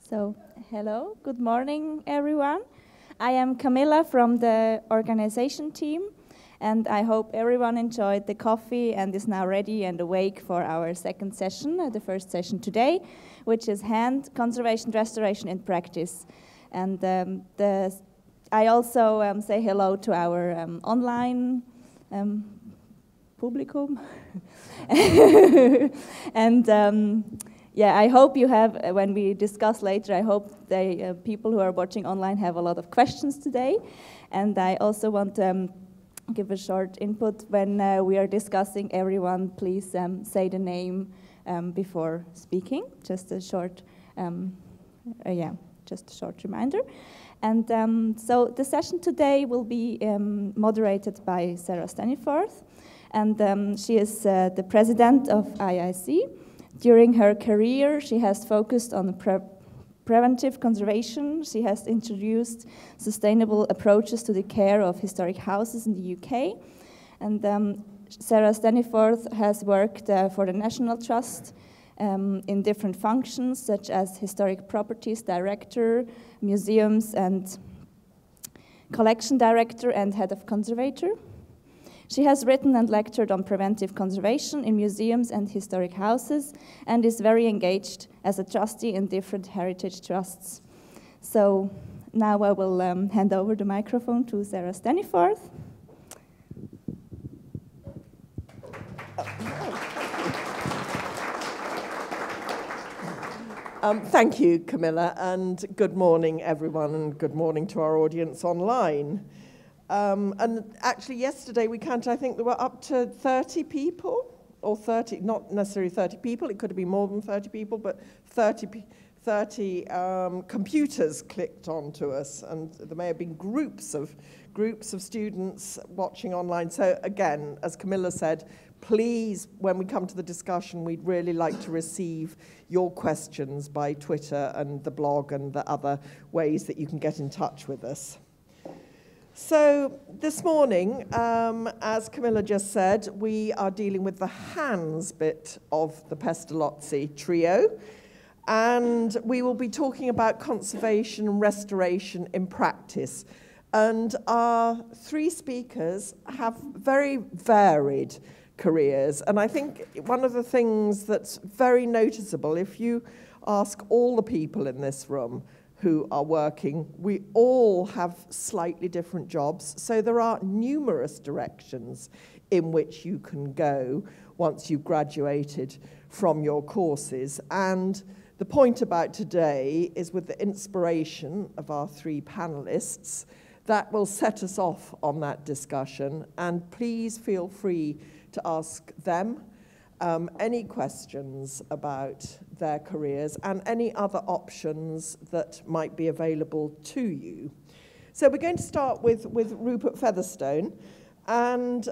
So, hello, good morning, everyone. I am Camilla from the organization team, and I hope everyone enjoyed the coffee and is now ready and awake for our second session, the first session today, which is Hand Conservation Restoration in Practice. And I also say hello to our online publicum. And yeah, I hope you have, when we discuss later, I hope the people who are watching online have a lot of questions today. And I also want to give a short input when we are discussing. Everyone, please say the name before speaking. Just a short, just a short reminder. And so the session today will be moderated by Sarah Staniforth, and she is the president of IIC. During her career, she has focused on preventive conservation. She has introduced sustainable approaches to the care of historic houses in the UK. And Sarah Staniforth has worked for the National Trust in different functions, such as Historic Properties Director, Museums and Collection Director, and Head of Conservator. She has written and lectured on preventive conservation in museums and historic houses, and is very engaged as a trustee in different heritage trusts. So now I will hand over the microphone to Sarah Staniforth. Thank you, Camilla, and good morning, everyone, and good morning to our audience online. And actually yesterday we counted, I think there were up to 30 people, or 30, not necessarily 30 people, it could have been more than 30 people, but 30 computers clicked onto us, and there may have been groups of students watching online. So again, as Camilla said, please, when we come to the discussion, we'd really like to receive your questions by Twitter and the blog and the other ways that you can get in touch with us. So this morning, as Camilla just said, we are dealing with the hands bit of the Pestalozzi trio, and we will be talking about conservation and restoration in practice. And our three speakers have very varied careers, and I think one of the things that's very noticeable, if you ask all the people in this room who are working, we all have slightly different jobs, so there are numerous directions in which you can go once you've graduated from your courses. And the point about today is, with the inspiration of our three panelists, that will set us off on that discussion, and please feel free to ask them any questions about their careers and any other options that might be available to you. So we're going to start with Rupert Featherstone. And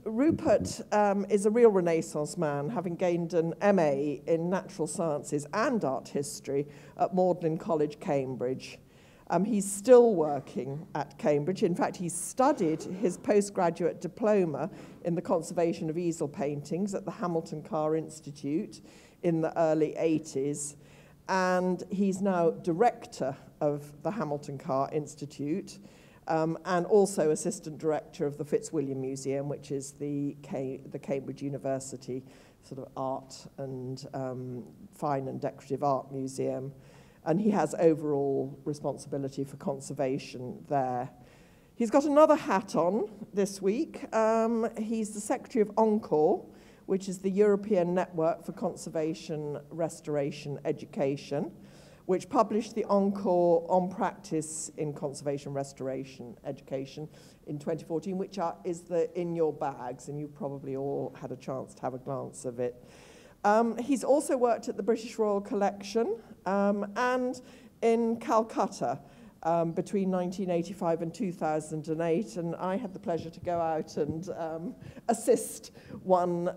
Rupert is a real Renaissance man, having gained an MA in Natural Sciences and Art History at Magdalen College, Cambridge. He's still working at Cambridge. In fact, he studied his postgraduate diploma in the conservation of easel paintings at the Hamilton Carr Institute in the early 80s. And he's now director of the Hamilton Carr Institute, and also assistant director of the Fitzwilliam Museum, which is the Cambridge University sort of art and fine and decorative art museum. And he has overall responsibility for conservation there. He's got another hat on this week. He's the secretary of Encore, which is the European Network for Conservation, Restoration, Education, which published the Encore on Practice in Conservation, Restoration, Education in 2014, which is in your bags, and you probably all had a chance to have a glance of it. He's also worked at the British Royal Collection and in Calcutta between 1985 and 2008, and I had the pleasure to go out and assist one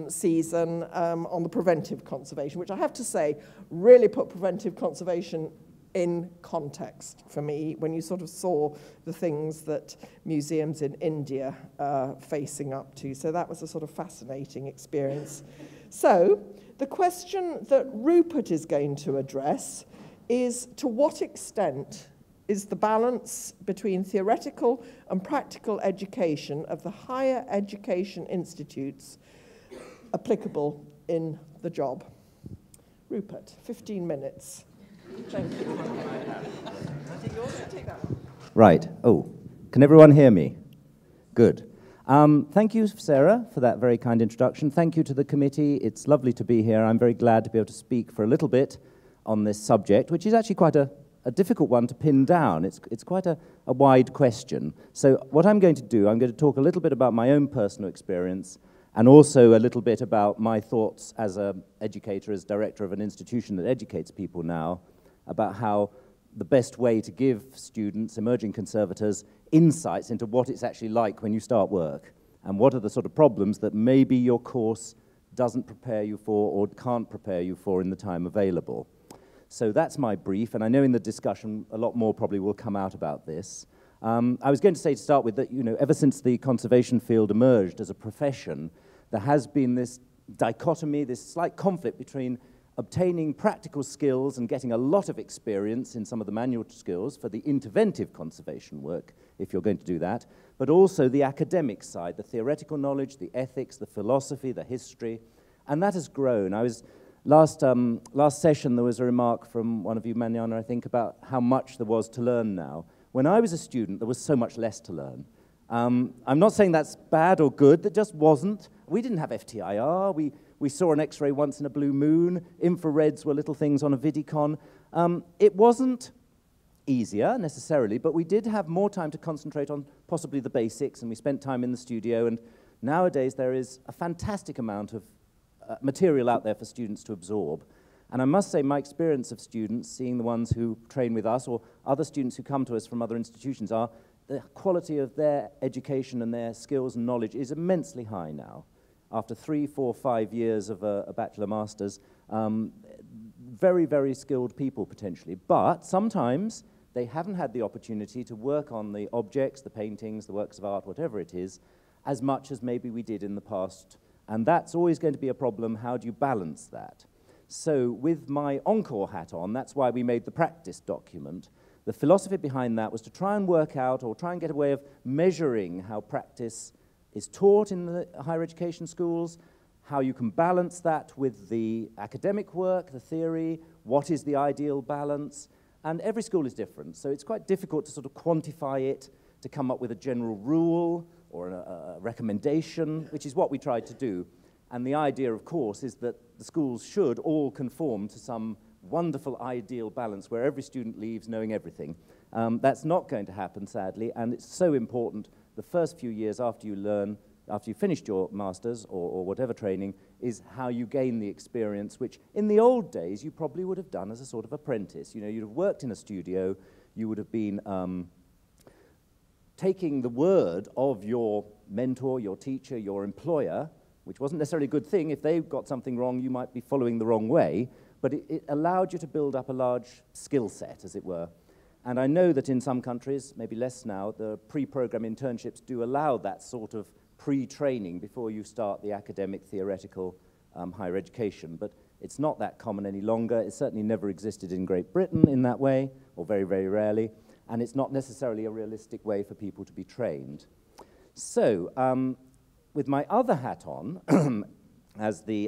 season on the preventive conservation, which I have to say really put preventive conservation in context for me when you sort of saw the things that museums in India are facing up to. So that was a sort of fascinating experience. So the question that Rupert is going to address is to what extent is the balance between theoretical and practical education of the higher education institutes applicable in the job? Rupert, 15 minutes. Thank you. I think yours should take that one. Right. Oh, can everyone hear me? Good. Thank you, Sarah, for that very kind introduction. Thank you to the committee. It's lovely to be here. I'm very glad to be able to speak for a little bit on this subject, which is actually quite a difficult one to pin down. It's quite a wide question. So what I'm going to do, I'm going to talk a little bit about my own personal experience and also a little bit about my thoughts as an educator, as director of an institution that educates people now, about how the best way to give students, emerging conservators, insights into what it's actually like when you start work and what are the sort of problems that maybe your course doesn't prepare you for or can't prepare you for in the time available. So that's my brief, and I know in the discussion a lot more probably will come out about this. I was going to say to start with that, you know, ever since the conservation field emerged as a profession, there has been this dichotomy, this slight conflict between obtaining practical skills and getting a lot of experience in some of the manual skills for the interventive conservation work, if you're going to do that, but also the academic side, the theoretical knowledge, the ethics, the philosophy, the history, and that has grown. Last session there was a remark from one of you, Anja, I think, about how much there was to learn now. When I was a student, there was so much less to learn. I'm not saying that's bad or good, that just wasn't. We didn't have FTIR, we saw an X-ray once in a blue moon, infrareds were little things on a Vidicon. It wasn't easier necessarily, but we did have more time to concentrate on possibly the basics, and we spent time in the studio, and nowadays there is a fantastic amount of material out there for students to absorb. And I must say my experience of students, seeing the ones who train with us or other students who come to us from other institutions, are the quality of their education and their skills and knowledge is immensely high now. After 3, 4, 5 years of a bachelor master's, very, very skilled people potentially. But sometimes they haven't had the opportunity to work on the objects, the paintings, the works of art, whatever it is, as much as maybe we did in the past. And that's always going to be a problem. How do you balance that? So with my Encore hat on, that's why we made the practice document. The philosophy behind that was to try and work out or try and get a way of measuring how practice is taught in the higher education schools, how you can balance that with the academic work, the theory, what is the ideal balance, and every school is different. So it's quite difficult to sort of quantify it, to come up with a general rule or a recommendation, which is what we tried to do. And the idea, of course, is that the schools should all conform to some wonderful ideal balance where every student leaves knowing everything. That's not going to happen, sadly, and it's so important the first few years after you finished your master's or whatever training, is how you gain the experience, which in the old days you probably would have done as a sort of apprentice. You know, you'd have worked in a studio, you would have been taking the word of your mentor, your teacher, your employer, which wasn't necessarily a good thing. If they got something wrong, you might be following the wrong way, but it allowed you to build up a large skill set, as it were. And I know that in some countries, maybe less now, the pre-program internships do allow that sort of pre-training before you start the academic, theoretical higher education, but it's not that common any longer. It certainly never existed in Great Britain in that way, or very, very rarely, and it's not necessarily a realistic way for people to be trained. So, with my other hat on, as the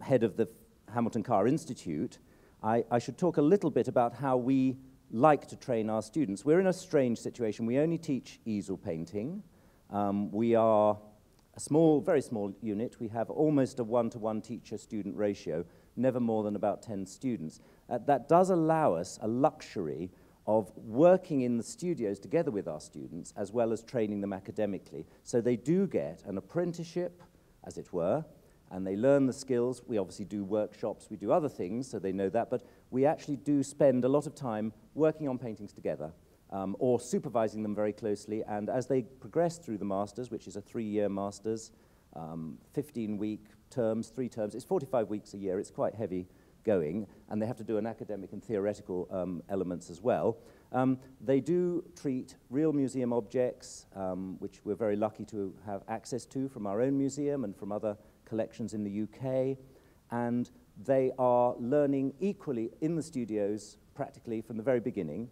head of the Hamilton Carr Institute, I should talk a little bit about how we like to train our students. We're in a strange situation. We only teach easel painting. We are a small, very small unit. We have almost a 1-to-1 teacher-student ratio, never more than about 10 students. That does allow us a luxury of working in the studios together with our students, as well as training them academically. So they do get an apprenticeship, as it were, and they learn the skills. We obviously do workshops, we do other things, so they know that, but we actually do spend a lot of time working on paintings together, or supervising them very closely, and as they progress through the masters, which is a 3-year masters, 15-week terms, 3 terms, it's 45 weeks a year, it's quite heavy going, and they have to do an academic and theoretical elements as well. They do treat real museum objects, which we're very lucky to have access to from our own museum and from other collections in the UK, and they are learning equally in the studios practically from the very beginning.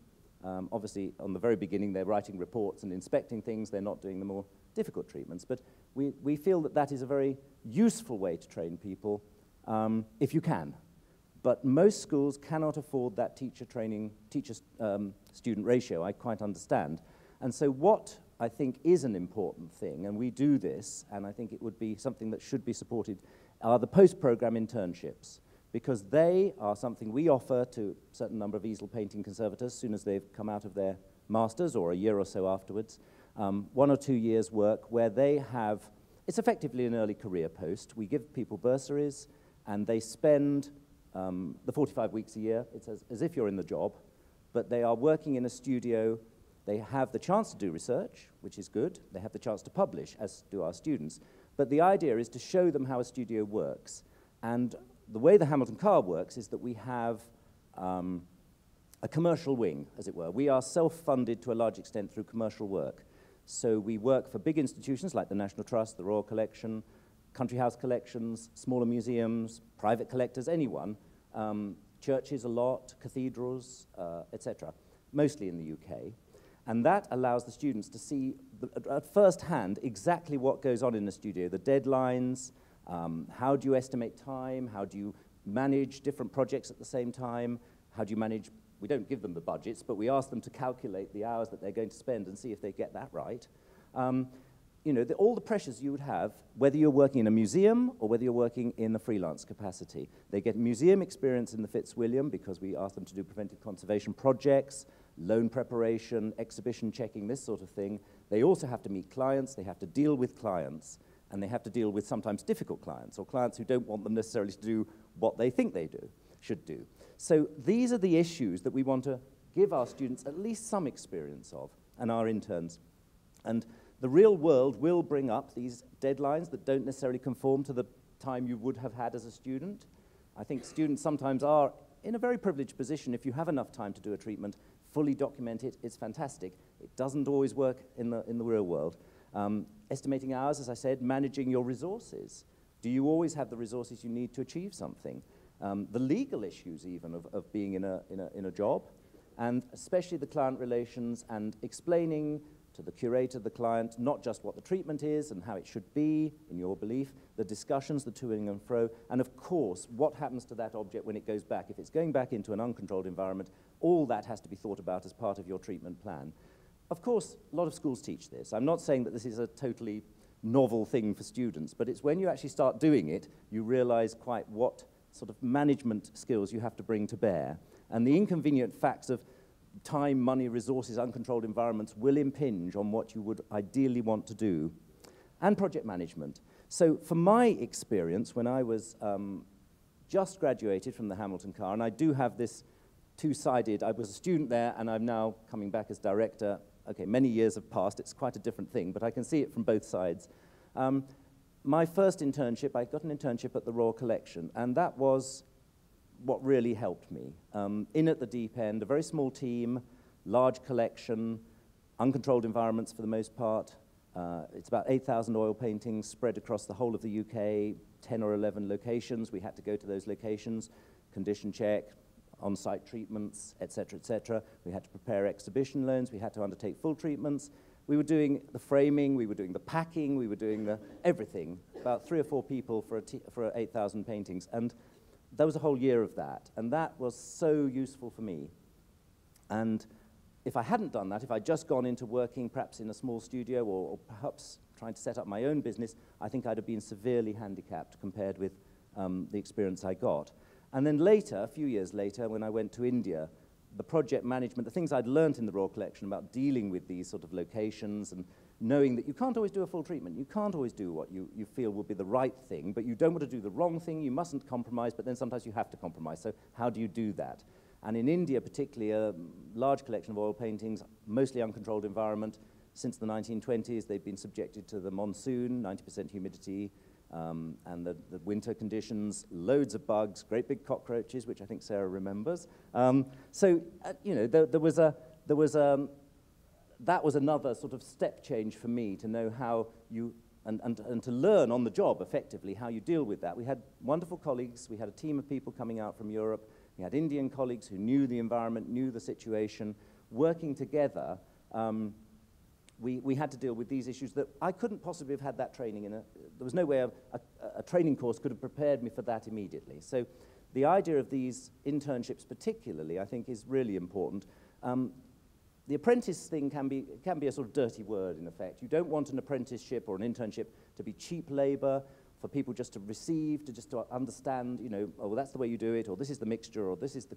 Obviously, on the very beginning, they're writing reports and inspecting things. They're not doing the more difficult treatments. But we feel that that is a very useful way to train people, if you can. But most schools cannot afford that teacher-student ratio, I quite understand. And so what I think is an important thing, and we do this, and I think it would be something that should be supported, are the post-program internships, because they are something we offer to a certain number of easel painting conservators as soon as they've come out of their masters or a year or so afterwards, 1 or 2 years' work where they have, it's effectively an early career post. We give people bursaries, and they spend the 45 weeks a year. It's as if you're in the job, but they are working in a studio. They have the chance to do research, which is good. They have the chance to publish, as do our students. But the idea is to show them how a studio works. And the way the Hamilton Car works is that we have a commercial wing, as it were. We are self-funded to a large extent through commercial work. So we work for big institutions like the National Trust, the Royal Collection, country house collections, smaller museums, private collectors, anyone, churches a lot, cathedrals, etc., mostly in the UK. And that allows the students to see at first hand exactly what goes on in the studio, the deadlines, how do you estimate time, how do you manage different projects at the same time, how do you manage, we don't give them the budgets, but we ask them to calculate the hours that they're going to spend and see if they get that right. You know, all the pressures you would have, whether you're working in a museum or whether you're working in the freelance capacity. They get museum experience in the Fitzwilliam because we ask them to do preventive conservation projects, loan preparation, exhibition checking, this sort of thing. They also have to meet clients, they have to deal with clients, and they have to deal with sometimes difficult clients or clients who don't want them necessarily to do what they think they should do. So these are the issues that we want to give our students at least some experience of, and our interns. And the real world will bring up these deadlines that don't necessarily conform to the time you would have had as a student. I think students sometimes are in a very privileged position. If you have enough time to do a treatment, fully document it, it's fantastic. It doesn't always work in the real world. Estimating hours, as I said, managing your resources. Do you always have the resources you need to achieve something? The legal issues even of being in a job, and especially the client relations and explaining to the curator, the client, not just what the treatment is and how it should be, in your belief, the discussions, the to-ing and fro, and of course, what happens to that object when it goes back. If it's going back into an uncontrolled environment, all that has to be thought about as part of your treatment plan. Of course, a lot of schools teach this. I'm not saying that this is a totally novel thing for students, but it's when you actually start doing it, you realize quite what sort of management skills you have to bring to bear. And the inconvenient facts of time, money, resources, uncontrolled environments will impinge on what you would ideally want to do. And project management. So from my experience, when I was just graduated from the Hamilton Car, and I do have this two-sided, I was a student there and I'm now coming back as director. Okay, many years have passed, it's quite a different thing, but I can see it from both sides. My first internship, I got an internship at the Royal Collection, and that was what really helped me. In at the deep end, a very small team, large collection, uncontrolled environments for the most part. It's about 8,000 oil paintings spread across the whole of the UK, 10 or 11 locations. We had to go to those locations, condition check, on-site treatments, etc., etc. We had to prepare exhibition loans. We had to undertake full treatments. We were doing the framing, we were doing the packing, we were doing the everything. About 3 or 4 people for 8,000 paintings. And there was a whole year of that. And that was so useful for me. And if I hadn't done that, if I'd just gone into working perhaps in a small studio or perhaps trying to set up my own business, I think I'd have been severely handicapped compared with the experience I got. And then later, a few years later, when I went to India, the project management, the things I'd learned in the Royal Collection about dealing with these sort of locations and knowing that you can't always do a full treatment, you can't always do what you feel will be the right thing, but you don't want to do the wrong thing, you mustn't compromise, but then sometimes you have to compromise. So how do you do that? And in India particularly, a large collection of oil paintings, mostly uncontrolled environment. Since the 1920s, they've been subjected to the monsoon, 90% humidity, and the winter conditions, loads of bugs, great big cockroaches, which I think Sarah remembers. You know, that was another sort of step change for me to know how you and to learn on the job effectively how you deal with that. We had wonderful colleagues. We had a team of people coming out from Europe. We had Indian colleagues who knew the environment, knew the situation. Working together, we had to deal with these issues that I couldn't possibly have had that training in. There was no way a training course could have prepared me for that immediately. So the idea of these internships particularly, I think, is really important. The apprentice thing can be a sort of dirty word, in effect. You don't want an apprenticeship or an internship to be cheap labor for people just to receive, just to understand, you know, oh, well, that's the way you do it, or this is the mixture, or this is the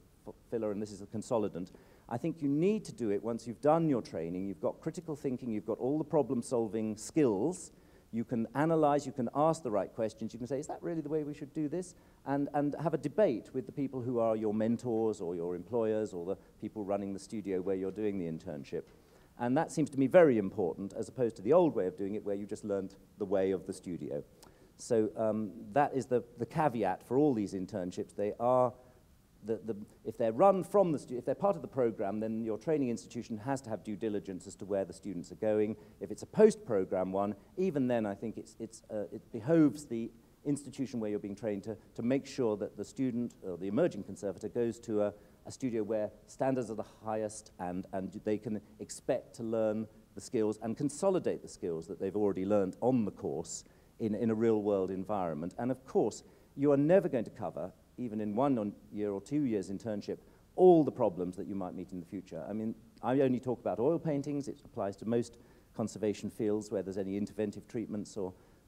filler, and this is the consolidant. I think you need to do it once you've done your training, you've got critical thinking, you've got all the problem-solving skills, you can analyze, you can ask the right questions, you can say, is that really the way we should do this? And have a debate with the people who are your mentors or your employers or the people running the studio where you're doing the internship. And that seems to me very important as opposed to the old way of doing it where you just learned the way of the studio. So that is the caveat for all these internships. They are, if they're run from the studio, if they're part of the program, then your training institution has to have due diligence as to where the students are going. If it's a post-program one, even then I think it behoves the institution where you're being trained to make sure that the student or the emerging conservator goes to a studio where standards are the highest and they can expect to learn the skills and consolidate the skills that they've already learned on the course in a real-world environment. And of course, you are never going to cover, even in 1 year or 2 years internship, all the problems that you might meet in the future. I mean, I only talk about oil paintings. It applies to most conservation fields where there's any interventive treatments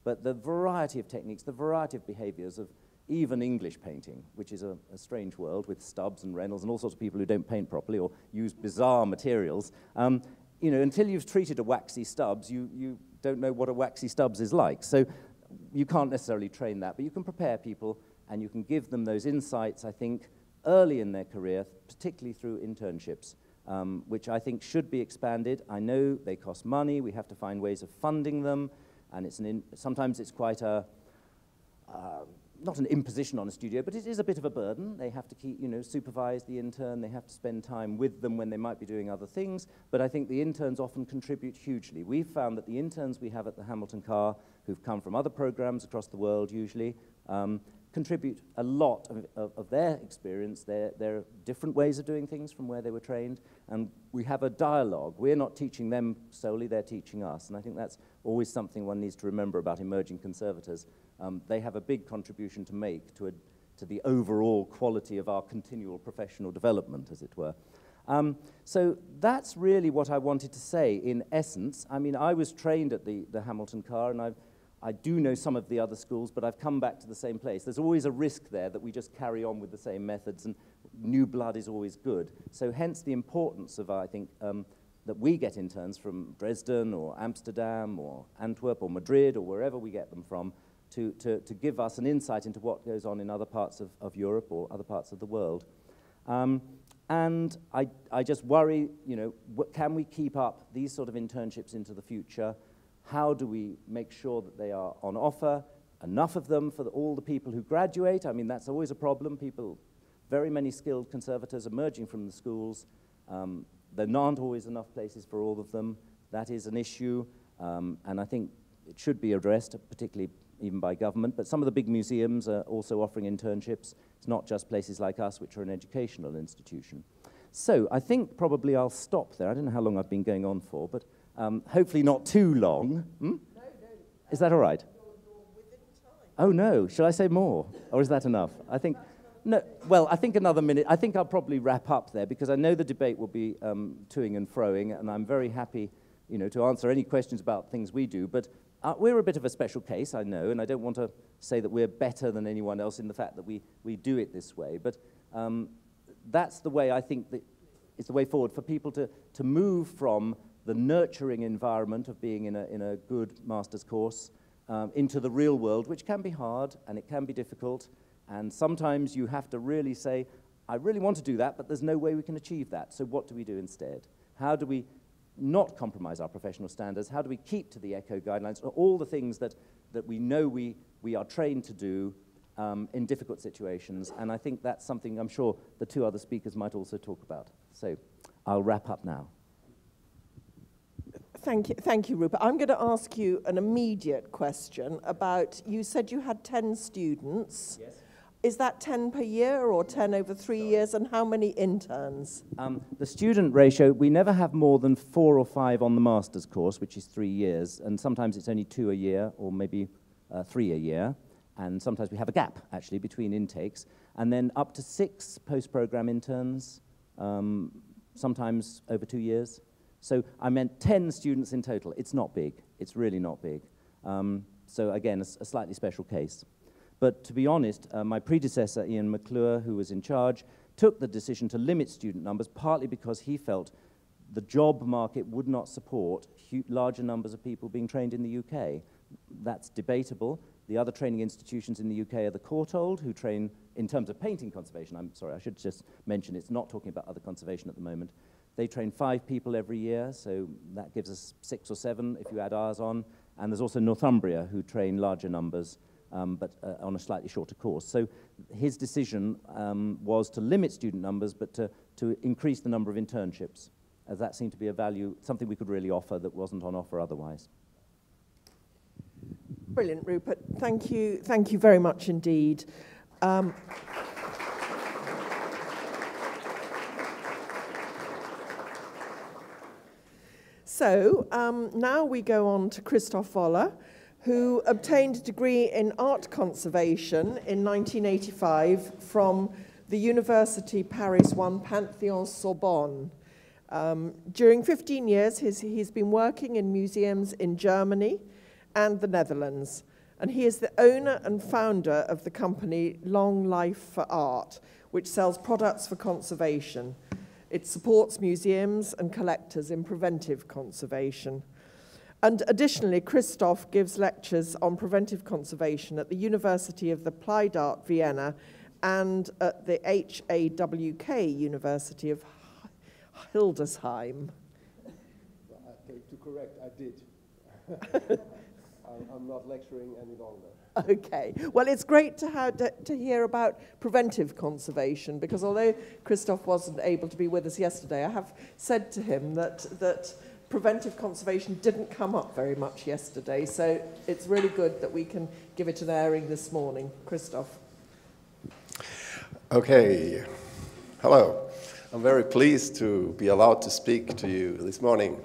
but the variety of techniques, the variety of behaviors of even English painting, which is a strange world with Stubbs and Reynolds and all sorts of people who don't paint properly or use bizarre materials. You know, until you've treated a waxy Stubbs, you don't know what a waxy Stubbs is like. So you can't necessarily train that, but you can prepare people and you can give them those insights, I think, early in their career, particularly through internships, which I think should be expanded. I know they cost money. We have to find ways of funding them. And sometimes it's quite not an imposition on a studio, but it is a bit of a burden. They have to keep, you know, supervise the intern. They have to spend time with them when they might be doing other things. But I think the interns often contribute hugely. We've found that the interns we have at the Hamilton Car, who've come from other programs across the world usually, contribute a lot of their experience, their different ways of doing things from where they were trained, and we have a dialogue. We're not teaching them solely, they're teaching us, and I think that's always something one needs to remember about emerging conservators. They have a big contribution to make to the overall quality of our continual professional development, as it were. So that's really what I wanted to say in essence. I mean, I was trained at the Hamilton Car, and I do know some of the other schools, but I've come back to the same place. There's always a risk there that we just carry on with the same methods, and new blood is always good. So hence the importance of, I think, that we get interns from Dresden or Amsterdam or Antwerp or Madrid or wherever we get them from to give us an insight into what goes on in other parts of Europe or other parts of the world. And I just worry, you know, can we keep up these sort of internships into the future? How do we make sure that they are on offer, enough of them for all the people who graduate? I mean, that's always a problem. Very many skilled conservators emerging from the schools. There aren't always enough places for all of them. That is an issue, and I think it should be addressed, particularly even by government. But some of the big museums are also offering internships. It's not just places like us, which are an educational institution. So I think probably I'll stop there. I don't know how long I've been going on for, but hopefully not too long. No. Is that all right? You're within time. Oh, no. Shall I say more? Or is that enough? I think, no. Well, I think another minute. I think I'll probably wrap up there because I know the debate will be toing and froing, and I'm very happy, you know, to answer any questions about things we do. But we're a bit of a special case, I know, and I don't want to say that we're better than anyone else in the fact that we do it this way. But that's the way I think that it's the way forward for people to move from the nurturing environment of being in a good master's course into the real world, which can be hard and it can be difficult. And sometimes you have to really say, I really want to do that, but there's no way we can achieve that. So what do we do instead? How do we not compromise our professional standards? How do we keep to the ECHO guidelines? All the things that we know we are trained to do in difficult situations. And I think that's something I'm sure the two other speakers might also talk about. So I'll wrap up now. Thank you, Rupert. I'm going to ask you an immediate question about, you said you had 10 students. Yes. Is that 10 per year or 10 over 3 years, and how many interns? The student ratio, we never have more than 4 or 5 on the master's course, which is 3 years, and sometimes it's only 2 a year, or maybe 3 a year, and sometimes we have a gap, actually, between intakes, and then up to 6 post-program interns, sometimes over 2 years. So I meant 10 students in total. It's not big. It's really not big. So again, a slightly special case. But to be honest, my predecessor, Ian McClure, who was in charge, took the decision to limit student numbers, partly because he felt the job market would not support larger numbers of people being trained in the UK. That's debatable. The other training institutions in the UK are the Courtauld, who train in terms of painting conservation. I'm sorry, I should just mention it's not talking about other conservation at the moment. They train 5 people every year, so that gives us 6 or 7 if you add ours on. And there's also Northumbria, who train larger numbers, but on a slightly shorter course. So his decision was to limit student numbers, but to increase the number of internships, as that seemed to be a value, something we could really offer that wasn't on offer otherwise. Brilliant, Rupert. Thank you very much indeed. So now we go on to Christophe Walla, who obtained a degree in art conservation in 1985 from the University Paris 1 Panthéon-Sorbonne. During 15 years, he's been working in museums in Germany and the Netherlands, and he is the owner and founder of the company Long Life for Art, which sells products for conservation. It supports museums and collectors in preventive conservation. And additionally, Christoph gives lectures on preventive conservation at the University of the Applied Art Vienna and at the HAWK University of Hildesheim. To correct, I did. I'm not lecturing any longer. Okay. Well, it's great to hear about preventive conservation, because although Christoph wasn't able to be with us yesterday, I have said to him that preventive conservation didn't come up very much yesterday, so it's really good that we can give it an airing this morning. Christoph. Okay. Hello. I'm very pleased to be allowed to speak to you this morning.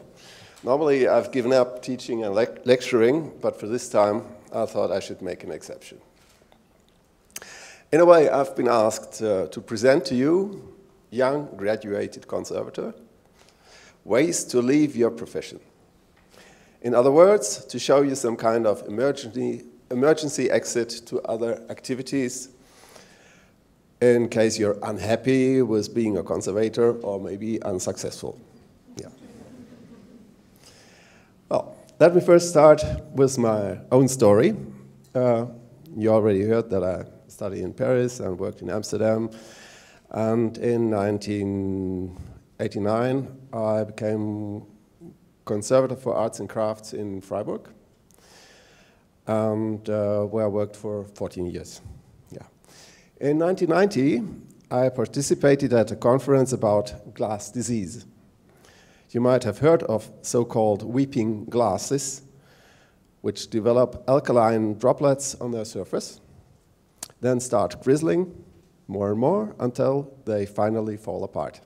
Normally, I've given up teaching and lecturing, but for this time, I thought I should make an exception. In a way, I've been asked to present to you, young graduated conservator, ways to leave your profession. In other words, to show you some kind of emergency exit to other activities in case you're unhappy with being a conservator or maybe unsuccessful. Yeah. Well, let me first start with my own story. You already heard that I studied in Paris and worked in Amsterdam. And in 1989, I became conservator for arts and crafts in Freiburg, and where I worked for 14 years. Yeah. In 1990, I participated at a conference about glass disease. You might have heard of so-called weeping glasses, which develop alkaline droplets on their surface, then start grizzling more and more until they finally fall apart.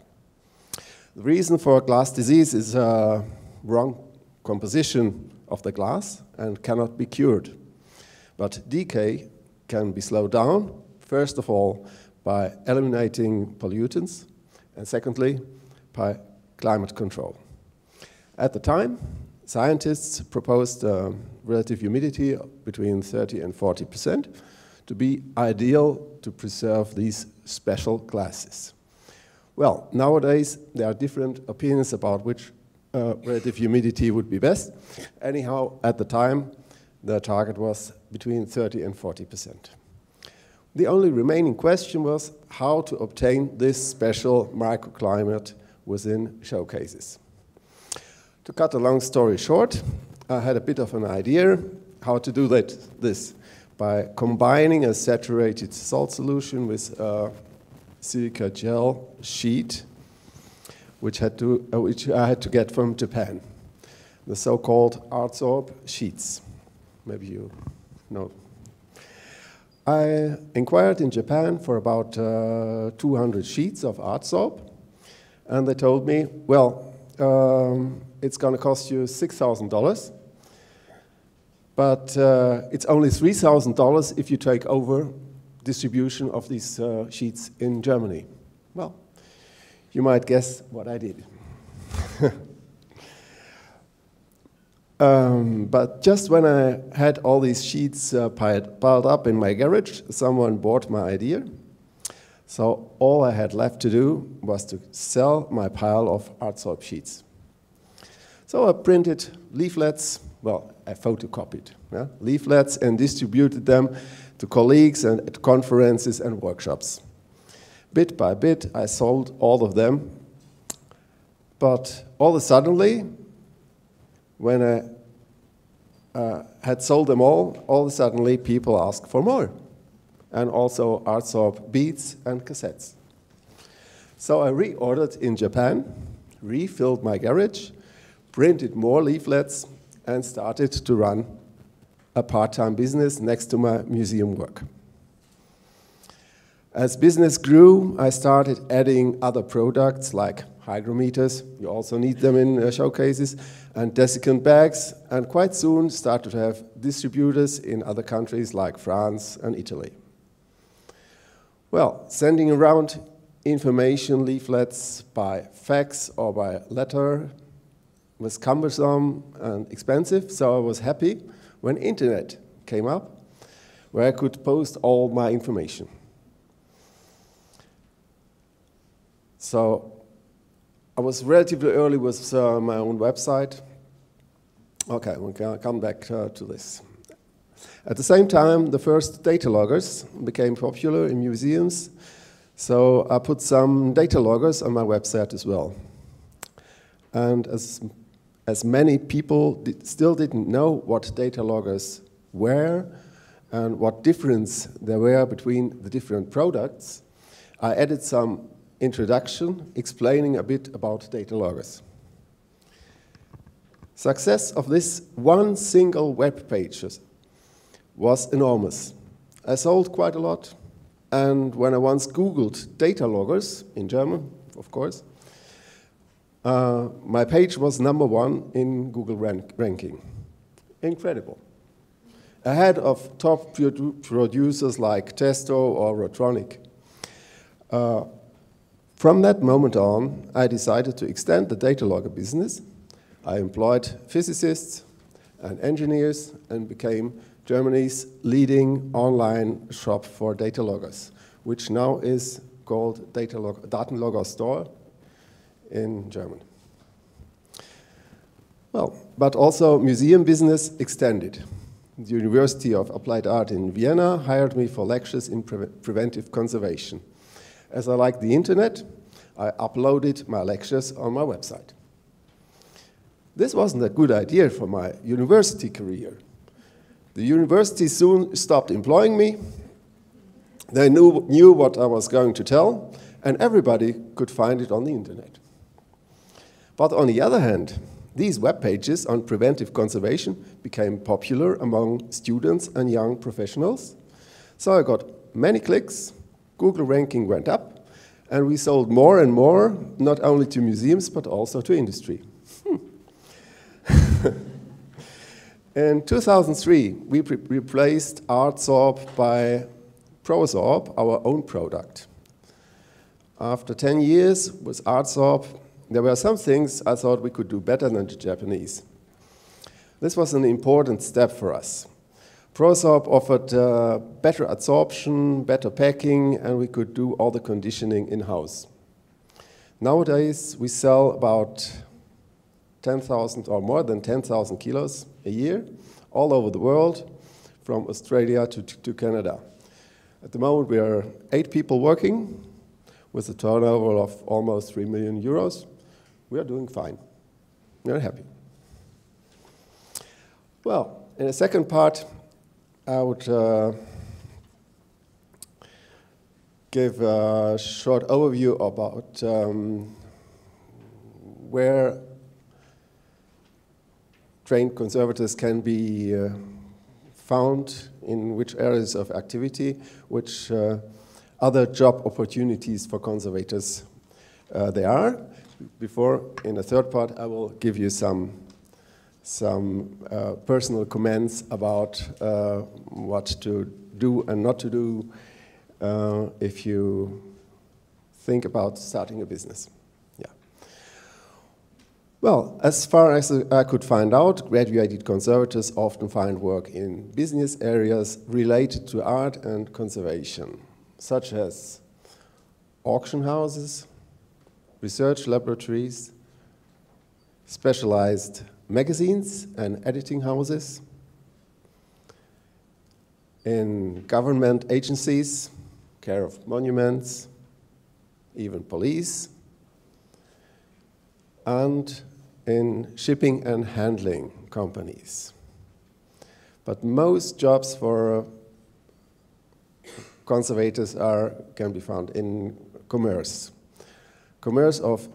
The reason for glass disease is wrong composition of the glass and cannot be cured. But decay can be slowed down, first of all, by eliminating pollutants, and secondly, by climate control. At the time, scientists proposed relative humidity between 30 and 40% to be ideal to preserve these special glasses. Well, nowadays there are different opinions about which relative humidity would be best. Anyhow, at the time, the target was between 30 and 40%. The only remaining question was how to obtain this special microclimate within showcases. To cut a long story short, I had a bit of an idea how to do this by combining a saturated salt solution with a silica gel sheet, which I had to get from Japan. the so-called Artsorb sheets. Maybe you know. I inquired in Japan for about 200 sheets of Artsorb, and they told me, well, it's going to cost you $6,000, but it's only $3,000 if you take over distribution of these sheets in Germany. Well, you might guess what I did. But just when I had all these sheets piled up in my garage, someone bought my idea. So all I had left to do was to sell my pile of Artsorb sheets. So I printed leaflets, well, I photocopied leaflets and distributed them to colleagues and at conferences and workshops. Bit by bit, I sold all of them. But all of a sudden, when I had sold them all of a sudden people asked for more, and also Artsorb beads and cassettes. So I reordered in Japan, refilled my garage, printed more leaflets, and started to run a part-time business next to my museum work. As business grew, I started adding other products like hygrometers, you also need them in showcases, and desiccant bags, and quite soon started to have distributors in other countries like France and Italy. Well, sending around information leaflets by fax or by letter was cumbersome and expensive, so I was happy when internet came up, where I could post all my information. So I was relatively early with my own website. Okay, we'll come back to this. At the same time, the first data loggers became popular in museums, so I put some data loggers on my website as well. And as many people still didn't know what data loggers were and what difference there were between the different products, I added some introduction explaining a bit about data loggers. Success of this one single web page was enormous. I sold quite a lot, and when I once Googled data loggers, in German, of course, my page was #1 in Google ranking. Incredible. Ahead of top producers like Testo or Rotronic. From that moment on, I decided to extend the data logger business. I employed physicists and engineers and became Germany's leading online shop for data loggers, which now is called Datenlogger Store in German. Well, but also museum business extended. The University of Applied Art in Vienna hired me for lectures in preventive conservation. As I liked the internet, I uploaded my lectures on my website. This wasn't a good idea for my university career. The university soon stopped employing me. They knew what I was going to tell, and everybody could find it on the internet. But on the other hand, these web pages on preventive conservation became popular among students and young professionals. So I got many clicks, Google ranking went up, and we sold more and more, not only to museums, but also to industry. In 2003, we replaced Artsorb by Prosorb, our own product. After 10 years with Artsorb, there were some things I thought we could do better than the Japanese. This was an important step for us. Prosorb offered better adsorption, better packing, and we could do all the conditioning in-house. Nowadays, we sell about 10,000 or more than 10,000 kilos a year, all over the world, from Australia to Canada. At the moment, we are 8 people working with a turnover of almost 3 million euros. We are doing fine. We are happy. Well, in the second part, I would give a short overview about where trained conservators can be found in which areas of activity, which other job opportunities for conservators there are. Before, in the third part, I will give you some personal comments about what to do and not to do if you think about starting a business. Yeah. Well, as far as I could find out, graduated conservators often find work in business areas related to art and conservation, such as auction houses, research laboratories, specialized magazines and editing houses, in government agencies, care of monuments, even police, and in shipping and handling companies. But most jobs for conservators can be found in commerce. Commerce of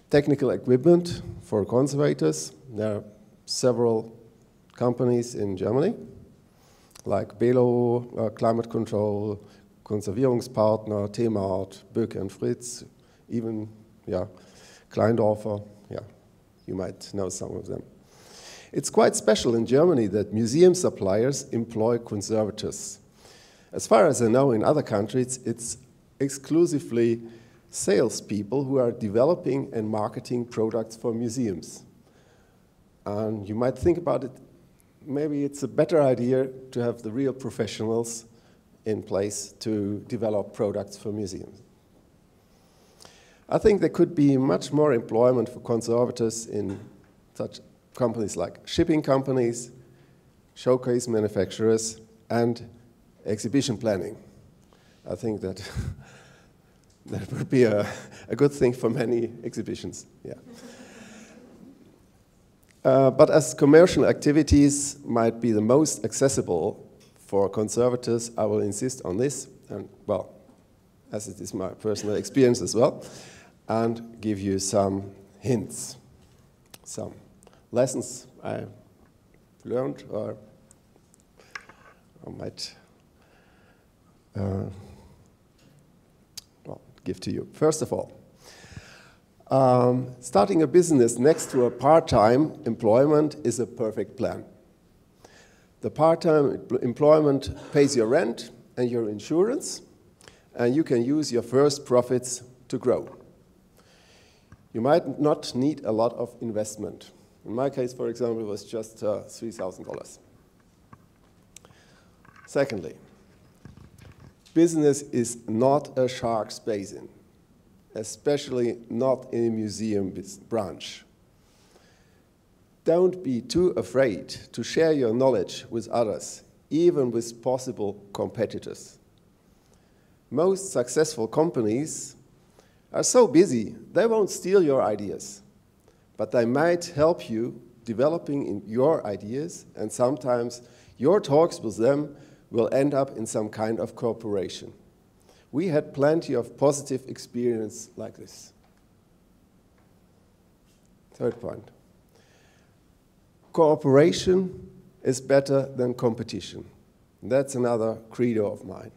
technical equipment for conservators. There are several companies in Germany, like Belo, Climate Control, Konservierungspartner, T-Mart, Böck and Fritz, even Kleindorfer. Yeah, you might know some of them. It's quite special in Germany that museum suppliers employ conservators. As far as I know, in other countries, it's exclusively salespeople who are developing and marketing products for museums. And you might think about it, maybe it's a better idea to have the real professionals in place to develop products for museums. I think there could be much more employment for conservators in such companies like shipping companies, showcase manufacturers, and exhibition planning. I think that that would be a good thing for many exhibitions. Yeah. But as commercial activities might be the most accessible for conservators, I will insist on this, and well, as it is my personal experience as well, and give you some hints, some lessons I learned or I might give to you. First of all, starting a business next to a part-time employment is a perfect plan. The part-time employment pays your rent and your insurance, and you can use your first profits to grow. You might not need a lot of investment. In my case, for example, it was just $3,000. Secondly, business is not a shark's basin, especially not in a museum branch. Don't be too afraid to share your knowledge with others, even with possible competitors. Most successful companies are so busy, they won't steal your ideas, but they might help you developing your ideas, and sometimes your talks with them will end up in some kind of cooperation. We had plenty of positive experience like this. Third point. Cooperation is better than competition. That's another credo of mine.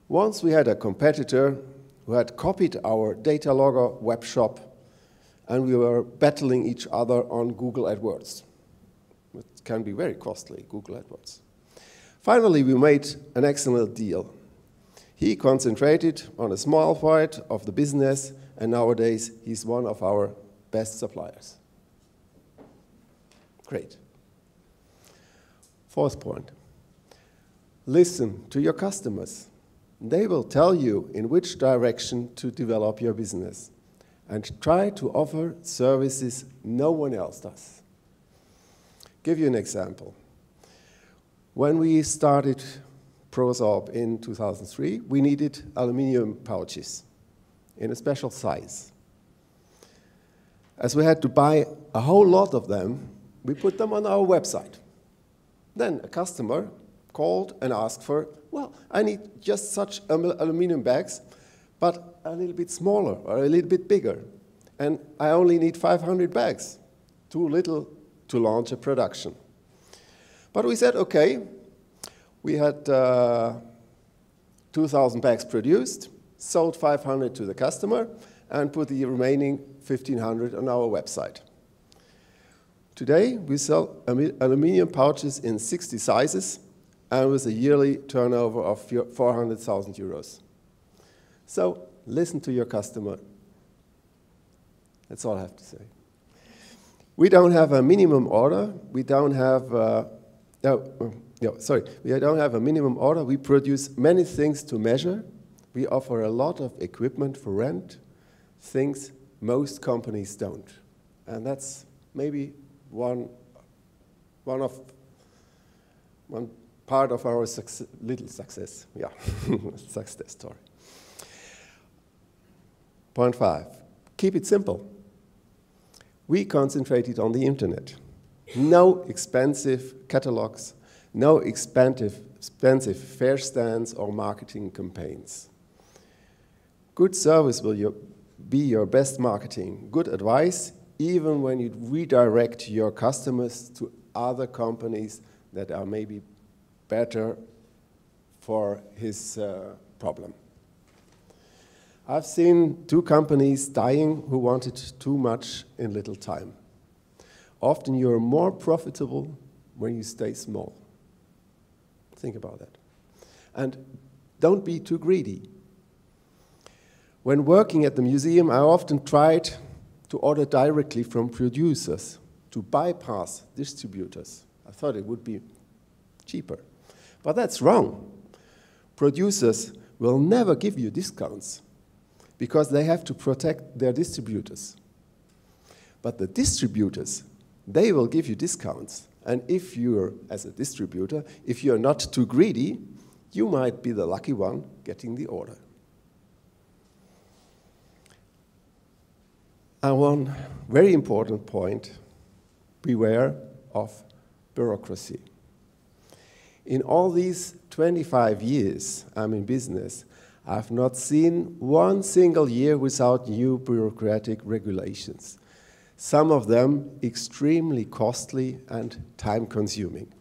Once we had a competitor who had copied our data logger web shop, and we were battling each other on Google AdWords. It can be very costly, Google AdWords. Finally, we made an excellent deal. He concentrated on a small part of the business, and nowadays he's one of our best suppliers. Great. Fourth point. Listen to your customers. They will tell you in which direction to develop your business, and try to offer services no one else does. Give you an example. When we started ProSorb in 2003, we needed aluminum pouches in a special size. As we had to buy a whole lot of them, we put them on our website. Then a customer called and asked for, well, I need just such aluminum bags, but a little bit smaller or a little bit bigger. And I only need 500 bags. Too little to launch a production. But we said, okay, we had 2,000 bags produced, sold 500 to the customer, and put the remaining 1,500 on our website. Today, we sell aluminum pouches in 60 sizes and with a yearly turnover of 400,000 euros. So, listen to your customer. That's all I have to say. We don't have a minimum order. We don't have we don't have a minimum order. We produce many things to measure. We offer a lot of equipment for rent, things most companies don't. And that's maybe one part of our little success. Yeah, success story. Point 5, keep it simple. We concentrated on the internet. No expensive catalogs, no expensive fair stands or marketing campaigns. Good service will be your best marketing. Good advice, even when you redirect your customers to other companies that are maybe better for his problem. I've seen 2 companies dying who wanted too much in little time. Often you're more profitable when you stay small. Think about that. And don't be too greedy. When working at the museum, I often tried to order directly from producers, to bypass distributors. I thought it would be cheaper. But that's wrong. Producers will never give you discounts because they have to protect their distributors. But the distributors, they will give you discounts. And if you're, as a distributor, if you're not too greedy, you might be the lucky one getting the order. And one very important point, beware of bureaucracy. In all these 25 years I'm in business, I've not seen one single year without new bureaucratic regulations. Some of them extremely costly and time-consuming.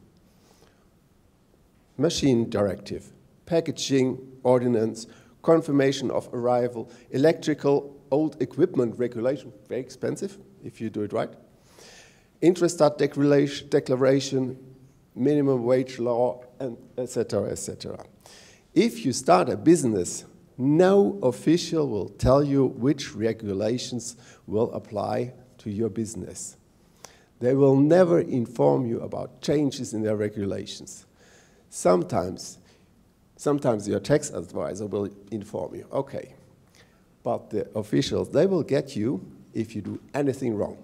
Machine directive, packaging ordinance, confirmation of arrival, electrical old equipment regulation, very expensive if you do it right. Intrastat declaration, minimum wage law, and etc., etc. If you start a business, no official will tell you which regulations will apply to your business. They will never inform you about changes in their regulations. Sometimes your tax advisor will inform you, okay. But the officials, they will get you if you do anything wrong.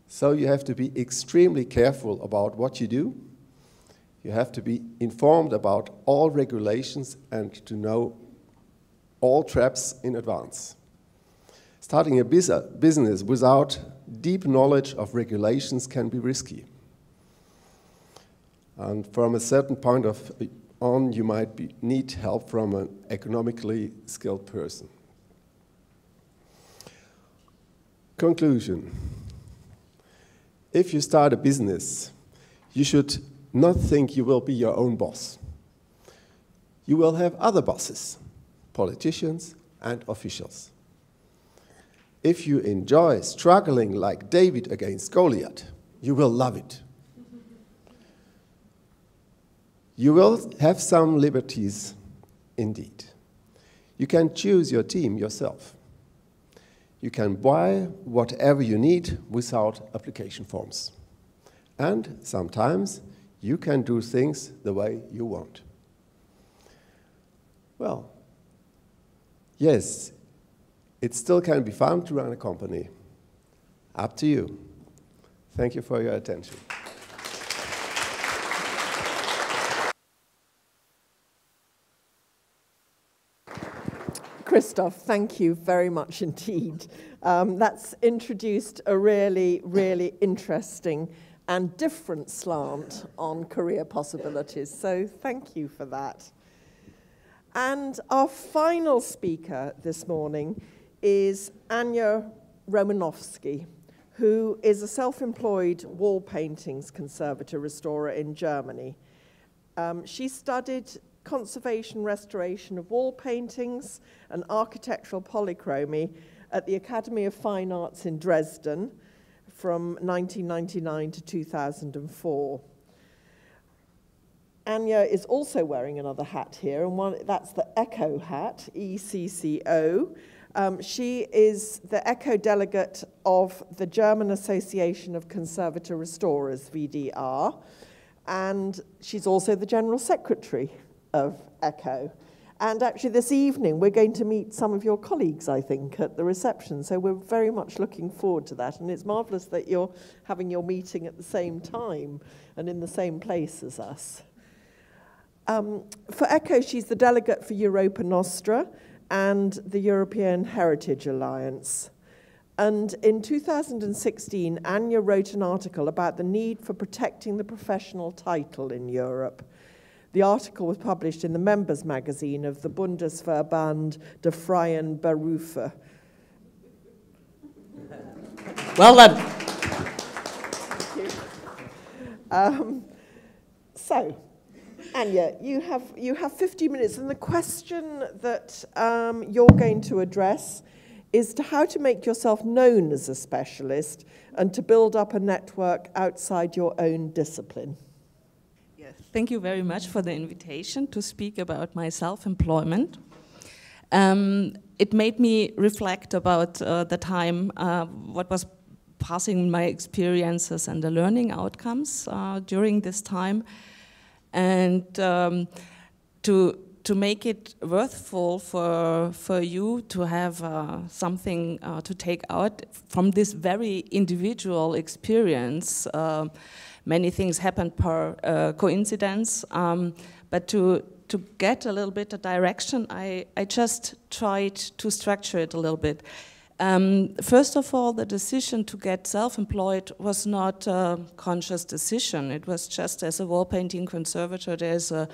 So you have to be extremely careful about what you do. You have to be informed about all regulations and to know all traps in advance. Starting a business without deep knowledge of regulations can be risky. And from a certain point on, you might need help from an economically skilled person. Conclusion. If you start a business, you should not think you will be your own boss. You will have other bosses, politicians and officials. If you enjoy struggling like David against Goliath, you will love it. You will have some liberties indeed. You can choose your team yourself. You can buy whatever you need without application forms. And sometimes you can do things the way you want. Well, yes, it still can be fun to run a company. Up to you. Thank you for your attention. Christoph, thank you very much indeed. That's introduced a really, really interesting and different slant on career possibilities, so thank you for that. And our final speaker this morning is Anja Romanowski, who is a self-employed wall paintings conservator restorer in Germany. She studied conservation restoration of wall paintings and architectural polychromy at the Academy of Fine Arts in Dresden from 1999 to 2004. Anja is also wearing another hat here, and that's the ECCO hat, ECCO. She is the ECCO delegate of the German Association of Conservator Restorers, VDR, and she's also the General Secretary of ECCO. And actually this evening we're going to meet some of your colleagues, I think, at the reception, so we're very much looking forward to that, and it's marvellous that you're having your meeting at the same time and in the same place as us. For ECCO, she's the delegate for Europa Nostra and the European Heritage Alliance. And in 2016, Anja wrote an article about the need for protecting the professional title in Europe. The article was published in the members' magazine of the Bundesverband der Freien Berufe. Well done. Thank you. So, Anja, you have 50 minutes, and the question that you're going to address is to how to make yourself known as a specialist and to build up a network outside your own discipline. Yes, thank you very much for the invitation to speak about my self-employment. It made me reflect about the time, what was passing my experiences and the learning outcomes during this time. And to make it worthwhile for you to have something to take out from this very individual experience. Many things happen per coincidence, but to get a little bit of direction, I just tried to structure it a little bit. First of all, the decision to get self-employed was not a conscious decision. It was just as a wall painting conservator, there's a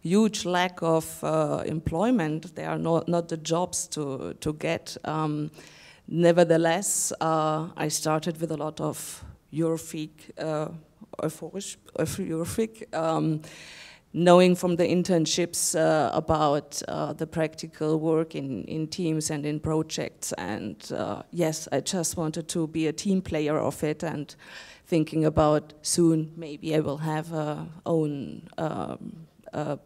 huge lack of employment. There are not the jobs to get. Nevertheless, I started with a lot of euphoric, knowing from the internships about the practical work in teams and in projects. And yes, I just wanted to be a team player of it, and thinking about soon maybe I will have a own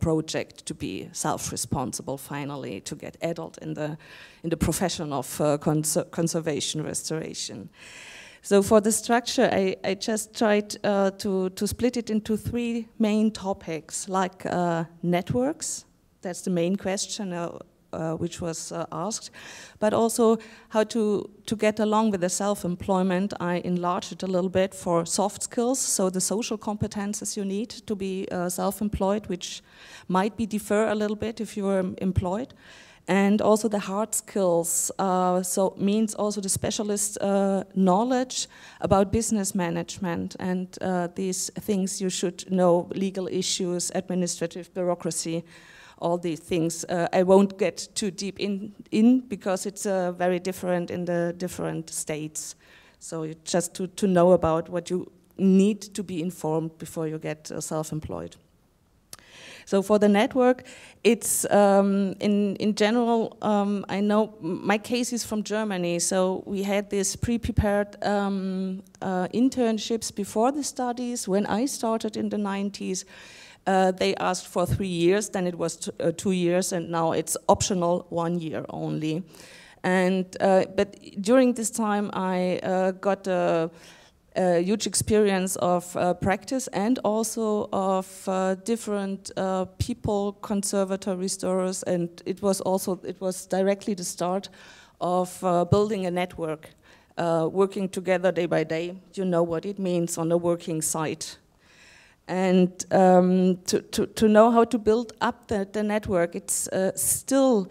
project to be self-responsible finally, to get adult in the profession of conservation restoration. So for the structure, I just tried to split it into three main topics, like networks, that's the main question which was asked, but also how to get along with the self-employment. I enlarged it a little bit for soft skills, so the social competences you need to be self-employed, which might be differ a little bit if you were employed. And also the hard skills, so means also the specialist knowledge about business management and these things you should know, legal issues, administrative bureaucracy, all these things. I won't get too deep in because it's very different in the different states. So just to know about what you need to be informed before you get self-employed. So for the network, it's in general, I know my case is from Germany, so we had this pre-prepared internships before the studies. When I started in the 90s, they asked for 3 years, then it was 2 years, and now it's optional 1 year only. And but during this time, I got a huge experience of practice and also of different people, conservator, restorers, and it was directly the start of building a network, working together day by day. You know what it means on a working site. And to know how to build up the network, it's still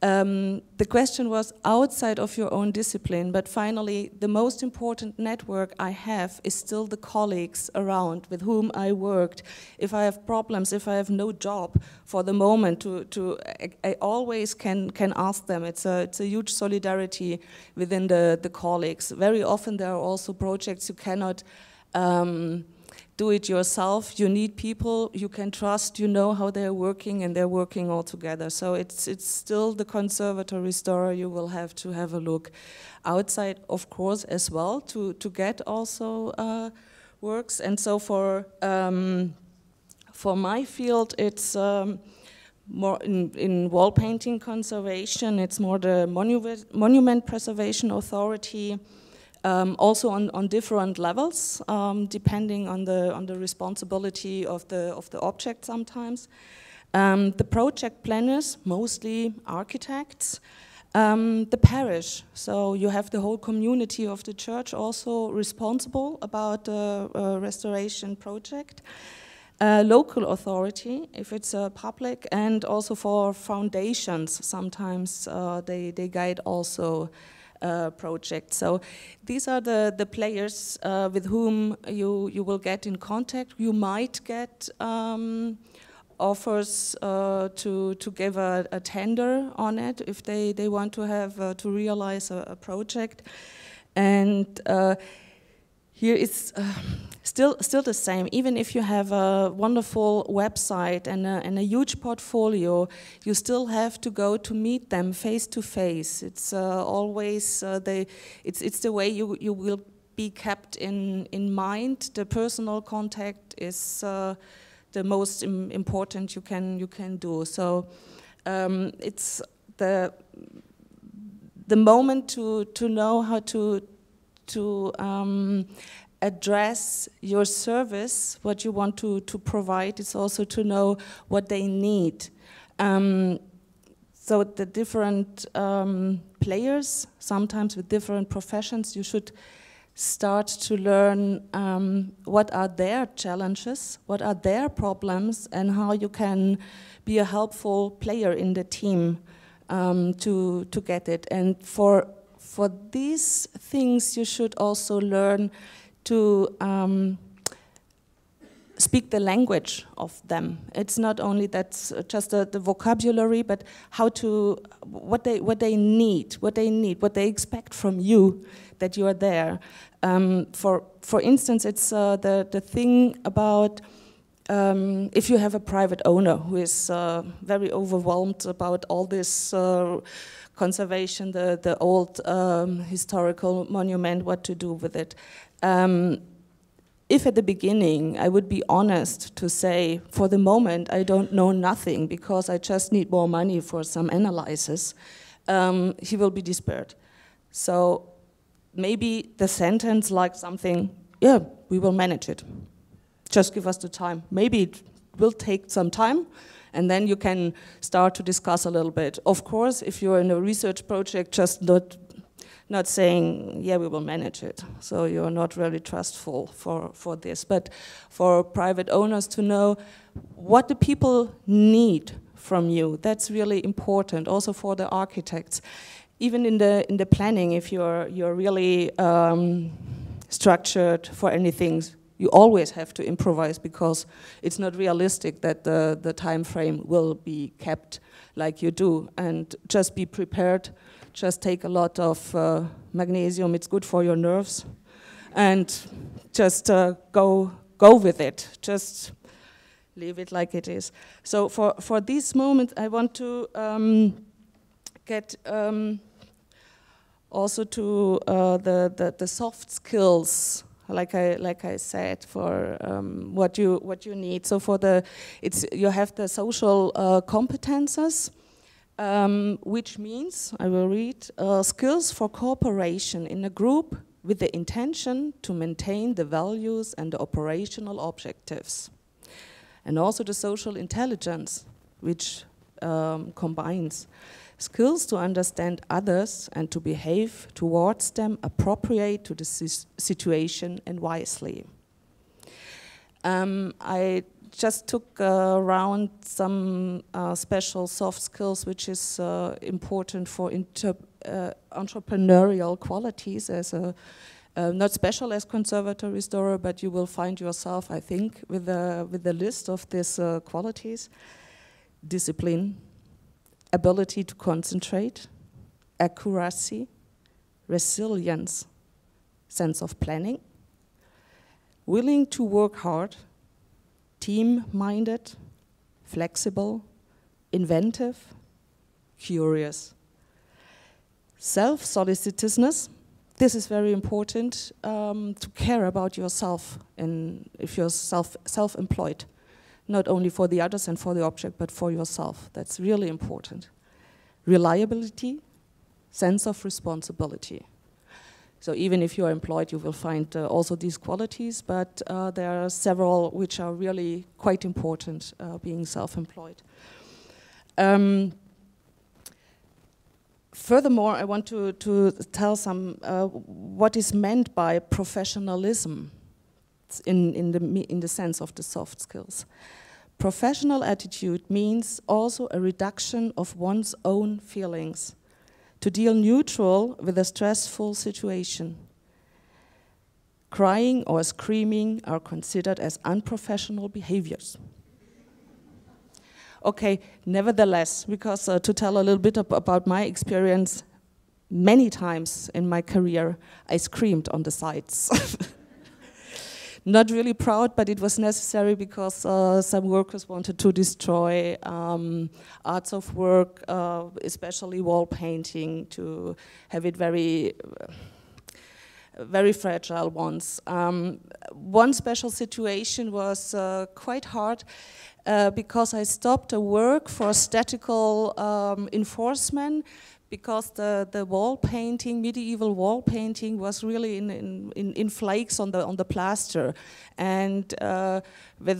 The question was outside of your own discipline, but finally the most important network I have is still the colleagues around with whom I worked. If I have problems, if I have no job for the moment, I always can ask them. It's a huge solidarity within the colleagues. Very often there are also projects you cannot do it yourself. You need people you can trust, you know how they're working, and they're working all together. So it's still the conservatory story. You will have to have a look outside, of course, as well, to get also works. And so for my field, it's more in wall painting conservation. It's more the Monument Preservation Authority. Also on different levels, depending on the responsibility of the object sometimes. The project planners, mostly architects. The parish, so you have the whole community of the church also responsible about the restoration project. Local authority, if it's public, and also for foundations, sometimes they guide also project. So these are the players with whom you will get in contact. You might get offers to give a tender on it if they want to have to realize a project. And here it's still the same. Even if you have a wonderful website and a huge portfolio, you still have to go to meet them face to face. It's always it's the way you will be kept in mind. The personal contact is the most important you can do. So it's the moment to know how to address your service, what you want to provide. Is also to know what they need. So the different players, sometimes with different professions, you should start to learn what are their challenges, what are their problems, and how you can be a helpful player in the team to get it. And for these things, you should also learn to speak the language of them. It's not only that's just the vocabulary, but what they need, what they expect from you, that you are there. For instance, it's the thing about if you have a private owner who is very overwhelmed about all this conservation, the old historical monument, what to do with it. If at the beginning I would be honest to say, for the moment I don't know nothing because I just need more money for some analysis, he will be despaired. So maybe the sentence like something, yeah, we will manage it. Just give us the time. Maybe it will take some time, and then you can start to discuss a little bit. Of course, if you're in a research project, just not saying, yeah, we will manage it. So you're not really trustful for this. But for private owners to know what the people need from you, that's really important. Also for the architects. Even in the planning, if you're really structured for anything, you always have to improvise because it's not realistic that the time frame will be kept like you do. And just be prepared. Just take a lot of magnesium. It's good for your nerves, and just go with it. Just leave it like it is. So for this moment, I want to get also to the soft skills. Like I said, for what you need. So for you have the social competences, which means, I will read, skills for cooperation in a group with the intention to maintain the values and the operational objectives. And also the social intelligence, which combines skills to understand others and to behave towards them appropriate to the situation and wisely. I just took around some special soft skills, which is important for entrepreneurial qualities as a not special as conservatory restorer, but you will find yourself, I think, with the list of these qualities: discipline, ability to concentrate, accuracy, resilience, sense of planning, willing to work hard, team-minded, flexible, inventive, curious, self-solicitousness. This is very important, to care about yourself, and if you're self-employed, not only for the others and for the object, but for yourself. That's really important. Reliability, sense of responsibility. So even if you're employed, you will find also these qualities, but there are several which are really quite important, being self-employed. Furthermore, I want to tell some what is meant by professionalism in the sense of the soft skills. Professional attitude means also a reduction of one's own feelings, to deal neutral with a stressful situation. Crying or screaming are considered as unprofessional behaviors. Okay, nevertheless, because to tell a little bit about my experience, many times in my career, I screamed on the sides. Not really proud, but it was necessary because some workers wanted to destroy arts of work, especially wall painting, to have it very fragile ones. One special situation was quite hard because I stopped a work for statical enforcement, because the wall painting, medieval wall painting, was really in flakes on the plaster, and with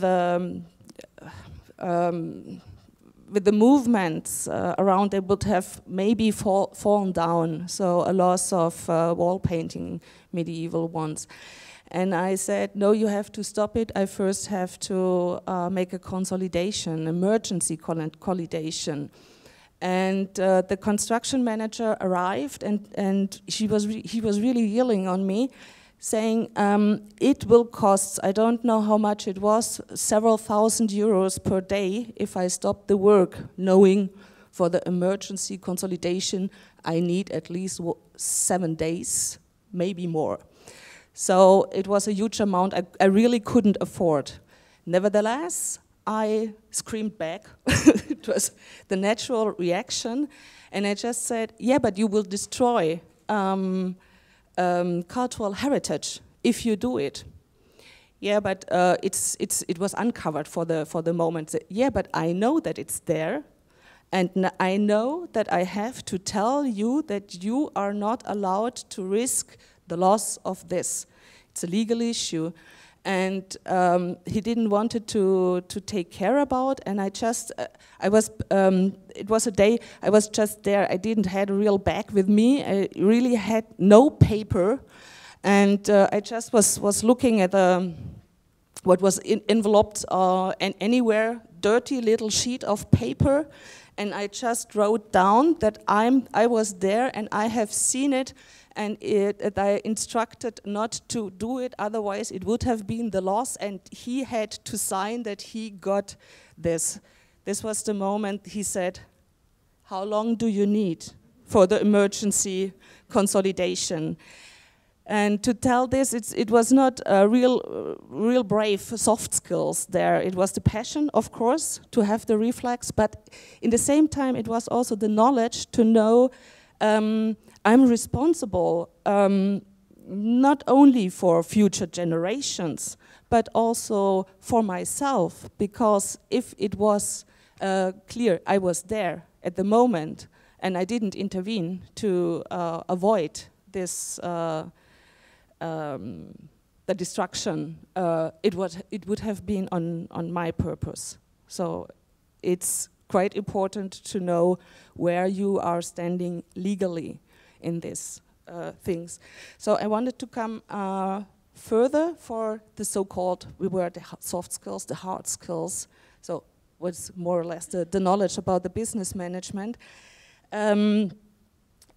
the movements around, they would have maybe fallen down. So a loss of wall painting, medieval ones. And I said, no, you have to stop it. I first have to make a consolidation, emergency consolidation. And the construction manager arrived, and he was really yelling on me, saying, it will cost, I don't know how much it was, several thousand euros per day if I stop the work, knowing for the emergency consolidation I need at least 7 days, maybe more. So it was a huge amount I really couldn't afford. Nevertheless, I screamed back. It was the natural reaction. And I just said, yeah, but you will destroy cultural heritage if you do it. Yeah, but it was uncovered for the moment. Yeah, but I know that it's there. And I know that I have to tell you that you are not allowed to risk the loss of this. It's a legal issue. And he didn't want it to take care about, and it was a day I was just there. I didn't have a real bag with me. I really had no paper, and I just was looking at what was enveloped and anywhere, dirty little sheet of paper, and I just wrote down that I was there and I have seen it. And I instructed not to do it, otherwise it would have been the loss, and he had to sign that he got this. This was the moment he said, how long do you need for the emergency consolidation? And to tell this, it was not a real brave soft skills there. It was the passion, of course, to have the reflex, but in the same time it was also the knowledge to know I'm responsible not only for future generations, but also for myself, because if it was clear I was there at the moment and I didn't intervene to avoid this, the destruction, it would have been on my purpose. So it's quite important to know where you are standing legally in these things. So I wanted to come further for the so-called, we were the soft skills, the hard skills, so what's more or less the knowledge about the business management.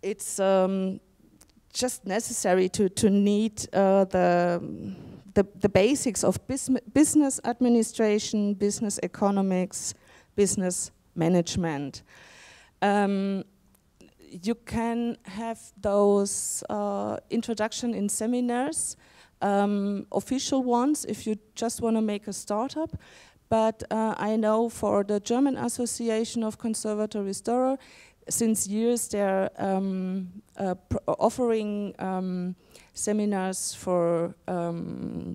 It's just necessary to need the basics of business administration, business economics, business management. You can have those introduction in seminars, official ones if you just want to make a startup. But I know for the German Association of Conservatory Restorer, since years they're offering seminars for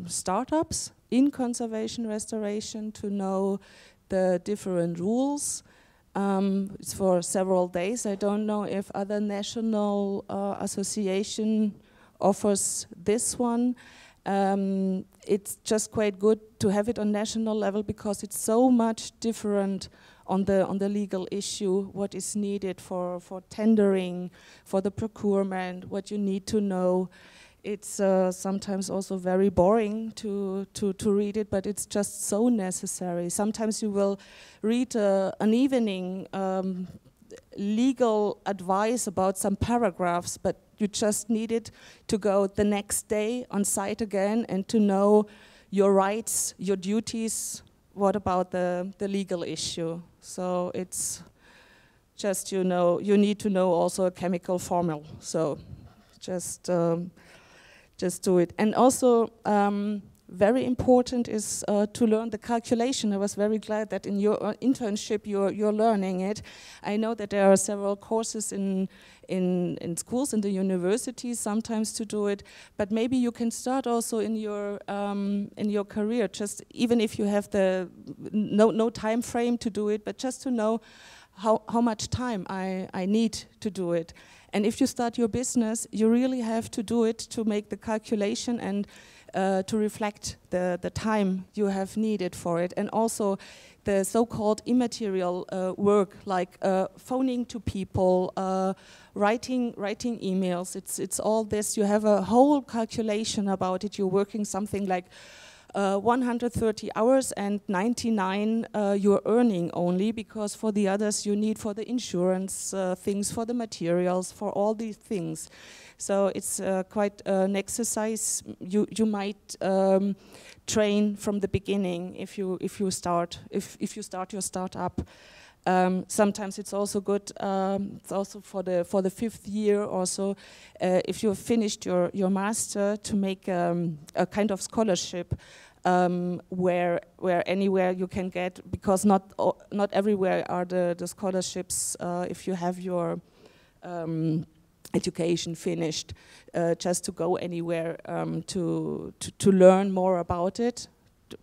startups in conservation restoration to know the different rules. It's for several days. I don't know if other national association offers this one. It's just quite good to have it on national level because it's so much different on the legal issue, what is needed for tendering, for the procurement, what you need to know. It's sometimes also very boring to read it, but it's just so necessary. Sometimes you will read an evening legal advice about some paragraphs, but you just need it to go the next day on site again and to know your rights, your duties, what about the legal issue. So it's just, you know, you need to know also a chemical formula. So just do it. And also, very important is to learn the calculation. I was very glad that in your internship you're learning it. I know that there are several courses in schools, in the universities sometimes to do it, but maybe you can start also in your career, just even if you have the no time frame to do it, but just to know how much time I need to do it. And if you start your business, you really have to do it to make the calculation and to reflect the time you have needed for it. And also the so-called immaterial work, like phoning to people, writing emails. It's all this. You have a whole calculation about it. You're working something like 130 hours and 99 you're earning only, because for the others you need for the insurance things, for the materials, for all these things. So it's quite an exercise you might train from the beginning if you start your startup. Sometimes it's also good. It's also for the 5th year or so. If you've finished your master, to make a kind of scholarship where anywhere you can get, because not everywhere are the scholarships. If you have your education finished, just to go anywhere to learn more about it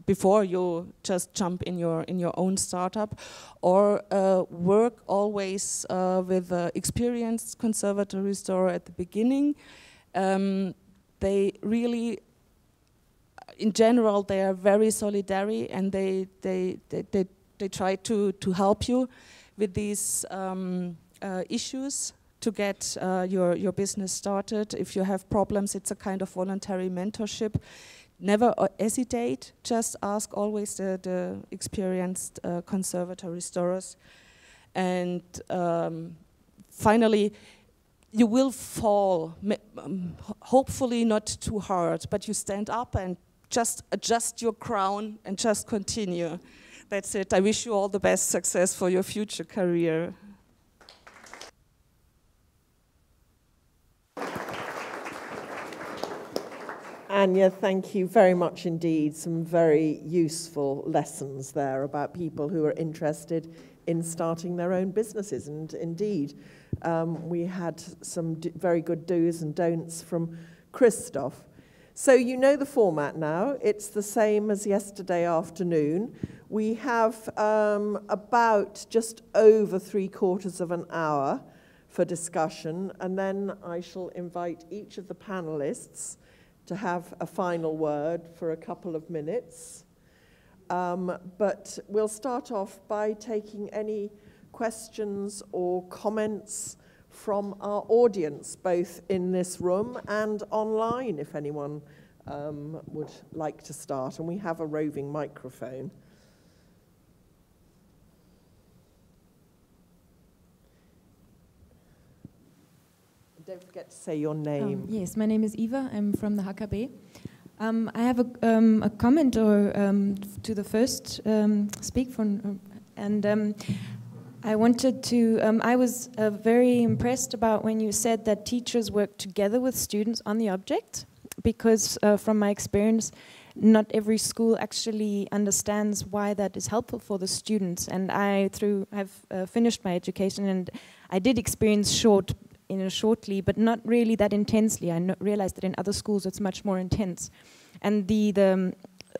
before you just jump in your own startup, or work always with experienced conservatory restorer at the beginning. They really, in general, they are very solidary, and they try to help you with these issues to get your business started. If you have problems, it's a kind of voluntary mentorship. Never hesitate, just ask always the experienced conservatory restorers. And finally, you will fall, hopefully not too hard, but you stand up and just adjust your crown and just continue. That's it. I wish you all the best success for your future career. Anja, thank you very much indeed. Some very useful lessons there about people who are interested in starting their own businesses. And indeed, we had some very good do's and don'ts from Christoph. So you know the format now. It's the same as yesterday afternoon. We have about just over 3/4 of an hour for discussion, and then I shall invite each of the panelists to have a final word for a couple of minutes. But we'll start off by taking any questions or comments from our audience, both in this room and online, if anyone would like to start, and we have a roving microphone. Don't forget to say your name. Yes, my name is Eva. I'm from the HKB. I have a comment or to the first speak from, and I wanted to. I was very impressed about when you said that teachers work together with students on the object, because from my experience, not every school actually understands why that is helpful for the students. And I've finished my education, and I did experience shortly, but not really that intensely. I realized that in other schools it's much more intense. And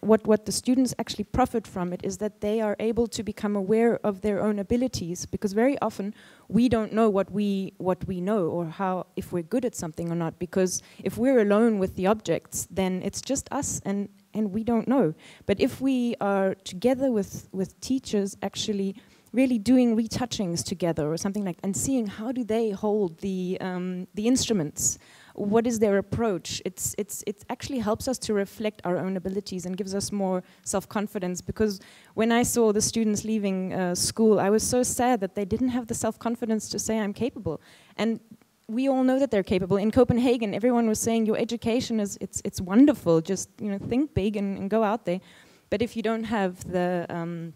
what the students actually profit from it is that they are able to become aware of their own abilities, because very often we don't know what we know, or if we're good at something or not, because if we're alone with the objects, then it's just us and we don't know. But if we are together with teachers actually really doing retouchings together or something like, and seeing how do they hold the instruments, what is their approach, it actually helps us to reflect our own abilities and gives us more self-confidence. Because when I saw the students leaving school, I was so sad that they didn't have the self-confidence to say I'm capable. And we all know that they're capable. In Copenhagen, everyone was saying your education it's wonderful, just think big and go out there. But if you don't have the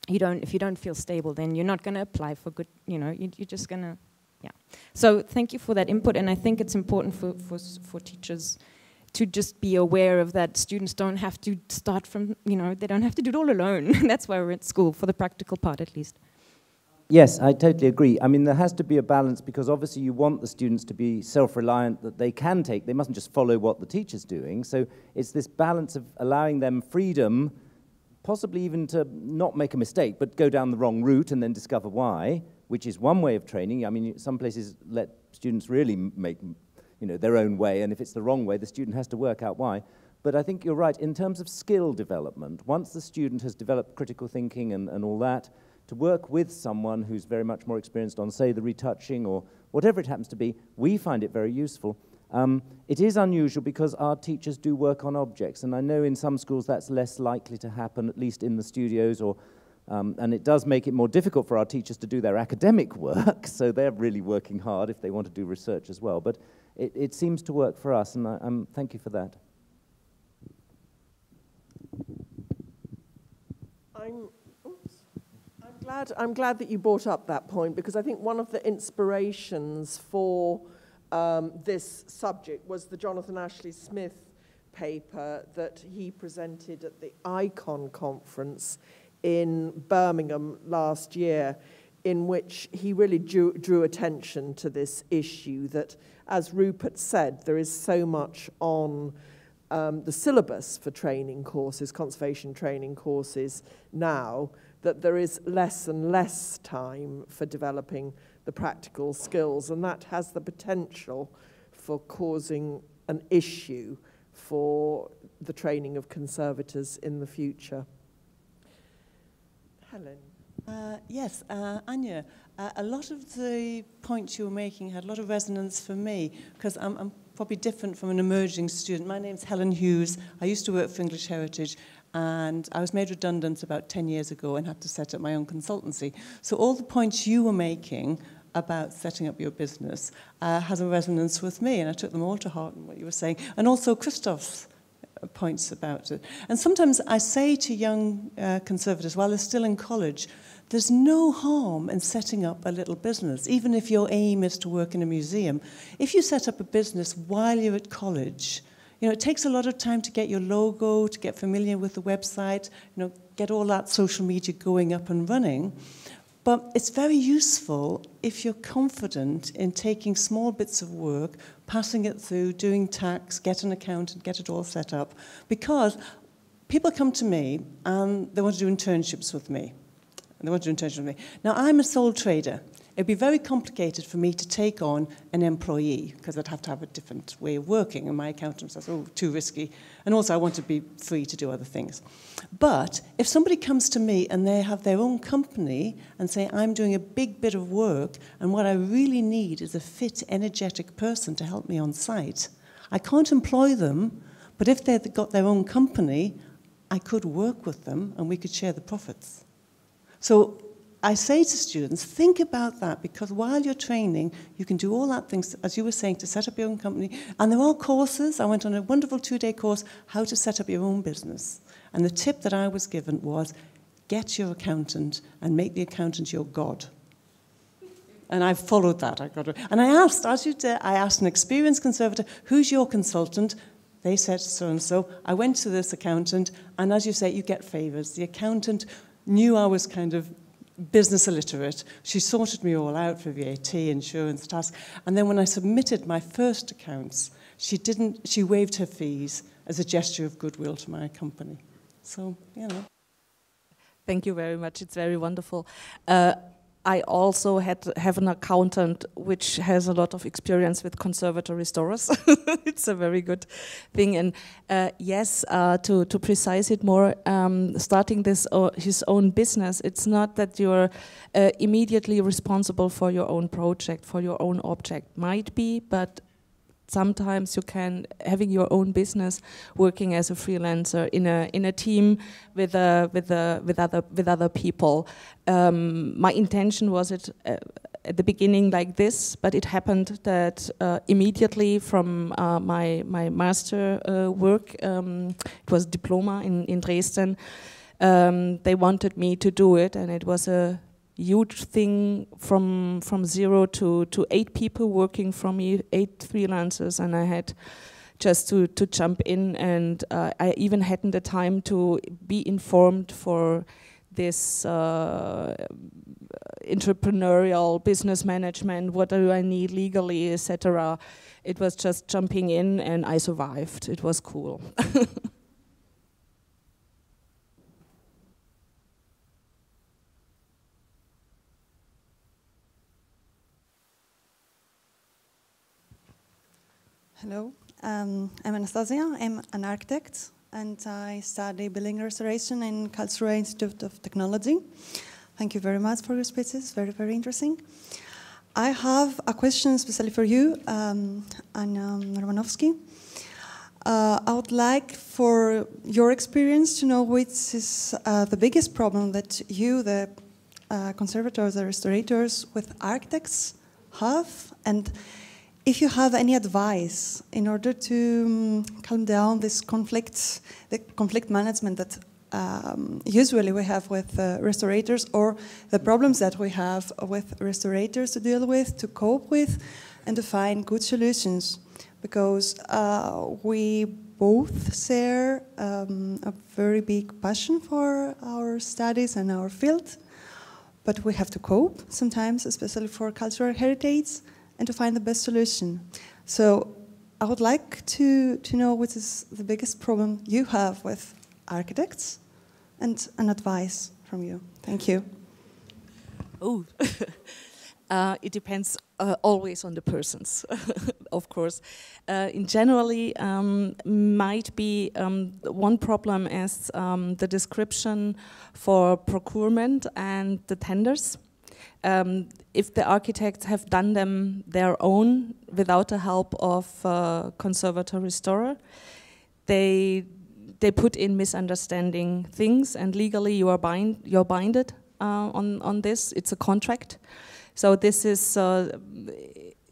if you don't feel stable, then you're not going to apply for good, you're just going to, yeah. So thank you for that input, and I think it's important for teachers to just be aware of that. Students don't have to start from, they don't have to do it all alone. That's why we're at school, for the practical part at least. Yes, I totally agree. I mean, there has to be a balance, because obviously you want the students to be self-reliant, that they mustn't just follow what the teacher's doing. So it's this balance of allowing them freedom, possibly even to not make a mistake, but go down the wrong route and then discover why, which is one way of training. I mean, some places let students really make, their own way, and if it's the wrong way, the student has to work out why. But I think you're right, in terms of skill development, once the student has developed critical thinking and all that, to work with someone who's very much more experienced on, say, the retouching or whatever it happens to be, we find it very useful. It is unusual because our teachers do work on objects, and I know in some schools that's less likely to happen, at least in the studios, and it does make it more difficult for our teachers to do their academic work, so they're really working hard if they want to do research as well. But it seems to work for us, and thank you for that. I'm glad that you brought up that point, because I think one of the inspirations for this subject was the Jonathan Ashley Smith paper that he presented at the ICON conference in Birmingham last year, in which he really drew attention to this issue that, as Rupert said, there is so much on the syllabus for training courses, conservation training courses now, that there is less and less time for developing the practical skills, and that has the potential for causing an issue for the training of conservators in the future. Helen. Yes, Anja, a lot of the points you were making had a lot of resonance for me, because I'm probably different from an emerging student. My name's Helen Hughes. I used to work for English Heritage, and I was made redundant about 10 years ago and had to set up my own consultancy. So all the points you were making about setting up your business has a resonance with me, and I took them all to heart in what you were saying. And also Christoph's points about it. And sometimes I say to young conservators, while they're still in college, there's no harm in setting up a little business, even if your aim is to work in a museum. If you set up a business while you're at college, it takes a lot of time to get your logo, to get familiar with the website, get all that social media going up and running. But it's very useful if you're confident in taking small bits of work, passing it through, doing tax, get an accountant, get it all set up. Because people come to me and they want to do internships with me. Now, I'm a sole trader. It'd be very complicated for me to take on an employee, because I'd have to have a different way of working, and my accountant says, oh, too risky. And also, I want to be free to do other things. But if somebody comes to me and they have their own company and say, I'm doing a big bit of work, and what I really need is a fit, energetic person to help me on site, I can't employ them, But if they'd got their own company, I could work with them and we could share the profits. So I say to students, think about that, because while you're training, you can do all that things, as you were saying, to set up your own company. And there are courses. I went on a wonderful 2-day course, how to set up your own business. And the tip that I was given was, get your accountant and make the accountant your God. And I followed that. And I asked, as you did, I asked an experienced conservator, who's your consultant? They said so-and-so. I went to this accountant, and as you say, you get favors. The accountant knew I was kind of business illiterate. She sorted me all out for VAT, insurance, tax. And then when I submitted my first accounts, she waived her fees as a gesture of goodwill to my company. So, you know. Thank you very much. It's very wonderful. I also have an accountant which has a lot of experience with conservatory restorers. It's a very good thing. And yes, to precise it more, starting his own business, it's not that you're immediately responsible for your own project, for your own object. Might be, but sometimes you can, having your own business, working as a freelancer in a team with other people. My intention was at the beginning like this, but it happened that immediately from my master work, it was a diploma in Dresden. They wanted me to do it, and it was a huge thing from 0 to 8 people working for me, 8 freelancers, and I had just to jump in, and I even hadn't the time to be informed for this entrepreneurial business management, what do I need legally, etc. It was just jumping in, and I survived. It was cool. Hello, I'm Anastasia. I'm an architect, and I study building restoration in Karlsruhe Institute of Technology. Thank you very much for your speeches, very, very interesting. I have a question especially for you, Anja Romanowski. I would like for your experience to know which is the biggest problem that you, the conservators, the restorators with architects have, and if you have any advice in order to calm down this conflict, the conflict management that usually we have with restorators, or the problems that we have with restorators to deal with, to cope with, and to find good solutions. Because we both share a very big passion for our studies and our field, but we have to cope sometimes, especially for cultural heritage, and to find the best solution. So I would like to know what is the biggest problem you have with architects, and an advice from you. Thank you. Oh, it depends always on the persons, of course. In generally, might be one problem is the description for procurement and the tenders. If the architects have done them their own without the help of conservator restorer, they put in misunderstanding things, and legally you're binded on this. It's a contract, so this is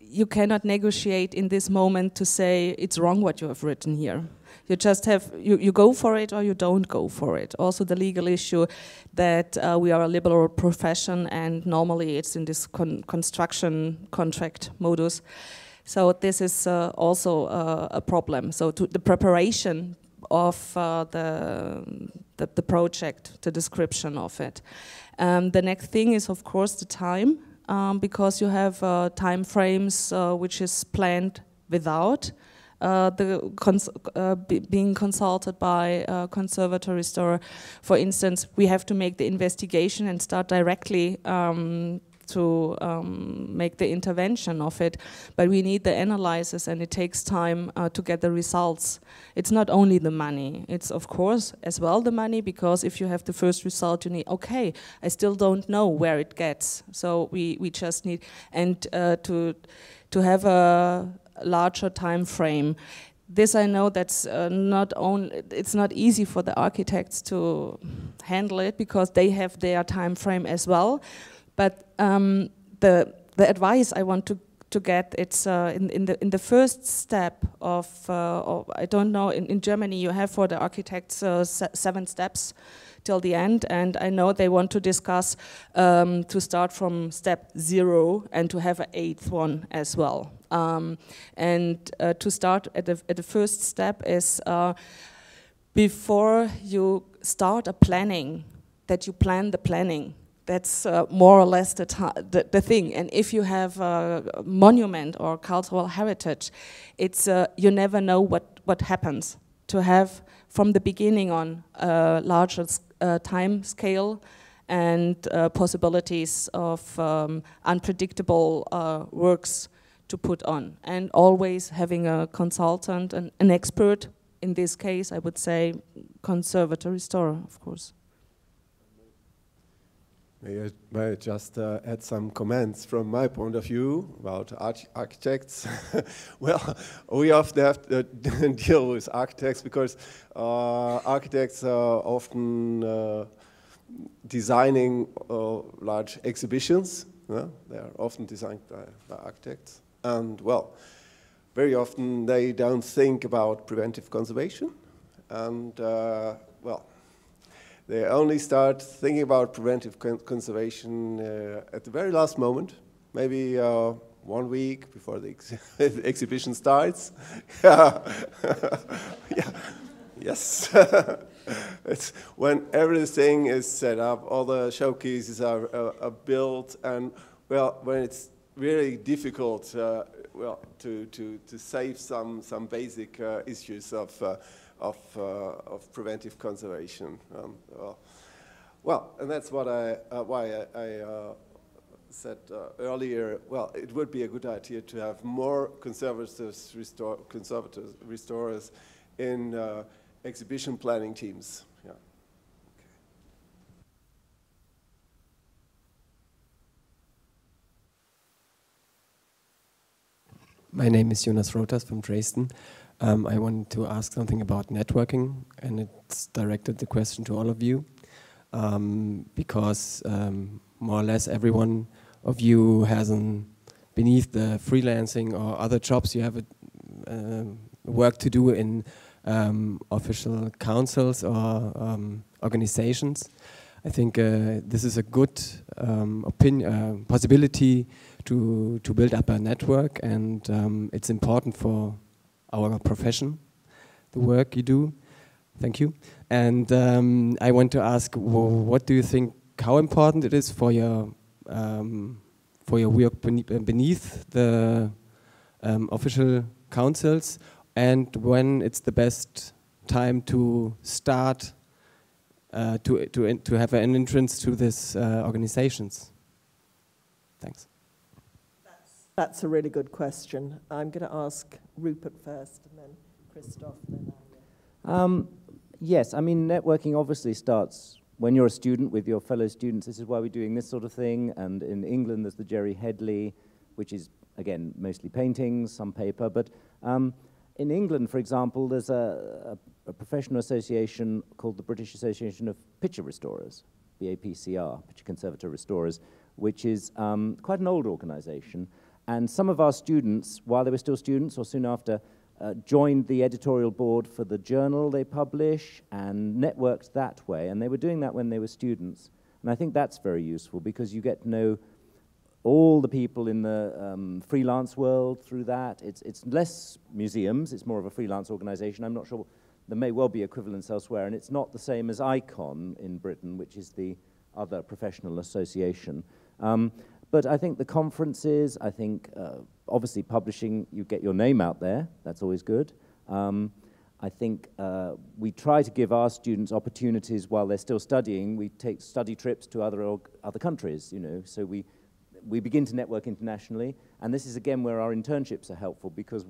you cannot negotiate in this moment to say it's wrong what you have written here. You just have, you go for it or you don't go for it. Also the legal issue that we are a liberal profession, and normally it's in this construction contract modus. So this is also a problem. So the preparation of the project, the description of it. The next thing is of course the time, because you have time frames which is planned without being consulted by a conservator restorer. For instance, we have to make the investigation and start directly to make the intervention of it, but we need the analysis, and it takes time to get the results. It's not only the money, it's of course as well the money, because if you have the first result you need, okay, I still don't know where it gets, so we just need, and to have a larger time frame. this I know that's it's not easy for the architects to handle it because they have their time frame as well. But the advice I want to get, it's in the first step of I don't know, in Germany you have for the architects 7 steps till the end, and I know they want to discuss to start from step 0 and to have an 8th one as well. To start at the first step is before you start a planning, that you plan the planning. That's more or less the thing. And if you have a monument or cultural heritage, it's you never know what happens. To have from the beginning on a larger time scale and possibilities of unpredictable works to put on, and always having a consultant and an expert. In this case, I would say conservator restorer, of course. May I just add some comments from my point of view about architects? Well, we often have to deal with architects because architects are often designing large exhibitions. They are often designed by architects. And, well, very often they don't think about preventive conservation. And, well, they only start thinking about preventive conservation at the very last moment, maybe 1 week before the exhibition starts. Yeah. Yes. It's when everything is set up, all the showcases are built, and well, when it's really difficult, well, to save some basic issues of preventive conservation. Well, and that's what why I said earlier. Well, it would be a good idea to have more conservative restorers in exhibition planning teams. Yeah. Okay. My name is Jonas Rotas from Dresden. I wanted to ask something about networking, and it's directed the question to all of you, because more or less every one of you has beneath the freelancing or other jobs, you have work to do in official councils or organizations. I think this is a good possibility to build up a network, and it's important for our profession, the work you do. Thank you. And I want to ask, what do you think, how important it is for your work beneath the official councils, and when it's the best time to start to have an entrance to these organizations? Thanks. That's a really good question. I'm going to ask Rupert first, and then Christoph, then Anja. Yes, I mean, networking obviously starts when you're a student with your fellow students. This is why we're doing this sort of thing. And in England, there's the Jerry Headley, which is, again, mostly paintings, some paper. But in England, for example, there's a professional association called the British Association of Picture Restorers, BAPCR, Picture Conservator Restorers, which is quite an old organization. And some of our students, while they were still students or soon after, joined the editorial board for the journal they publish and networked that way. And they were doing that when they were students. And I think that's very useful because you get to know all the people in the freelance world through that. It's less museums, it's more of a freelance organization. I'm not sure, there may well be equivalents elsewhere, and it's not the same as ICON in Britain, which is the other professional association. But I think the conferences, I think obviously publishing, you get your name out there, that's always good. I think we try to give our students opportunities while they're still studying. We take study trips to other countries, you know, so we begin to network internationally, and this is again where our internships are helpful, because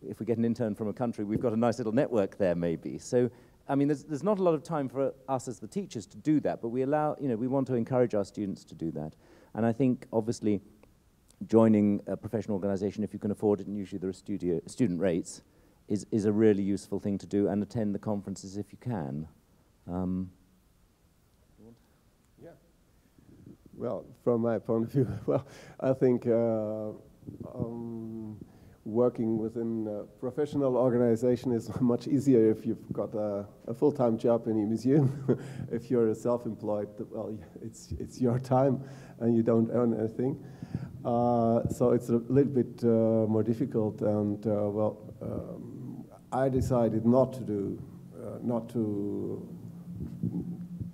if we get an intern from a country, we've got a nice little network there maybe. So, I mean, there's not a lot of time for us as the teachers to do that, but we want to encourage our students to do that. And I think, obviously, joining a professional organization, if you can afford it, and usually there are student rates, is a really useful thing to do, and attend the conferences if you can. Well, from my point of view, well, I think working within a professional organization is much easier if you've got a full-time job in a museum. If you're a self-employed, well, it's your time and you don't earn anything. So it's a little bit more difficult, and I decided not to do,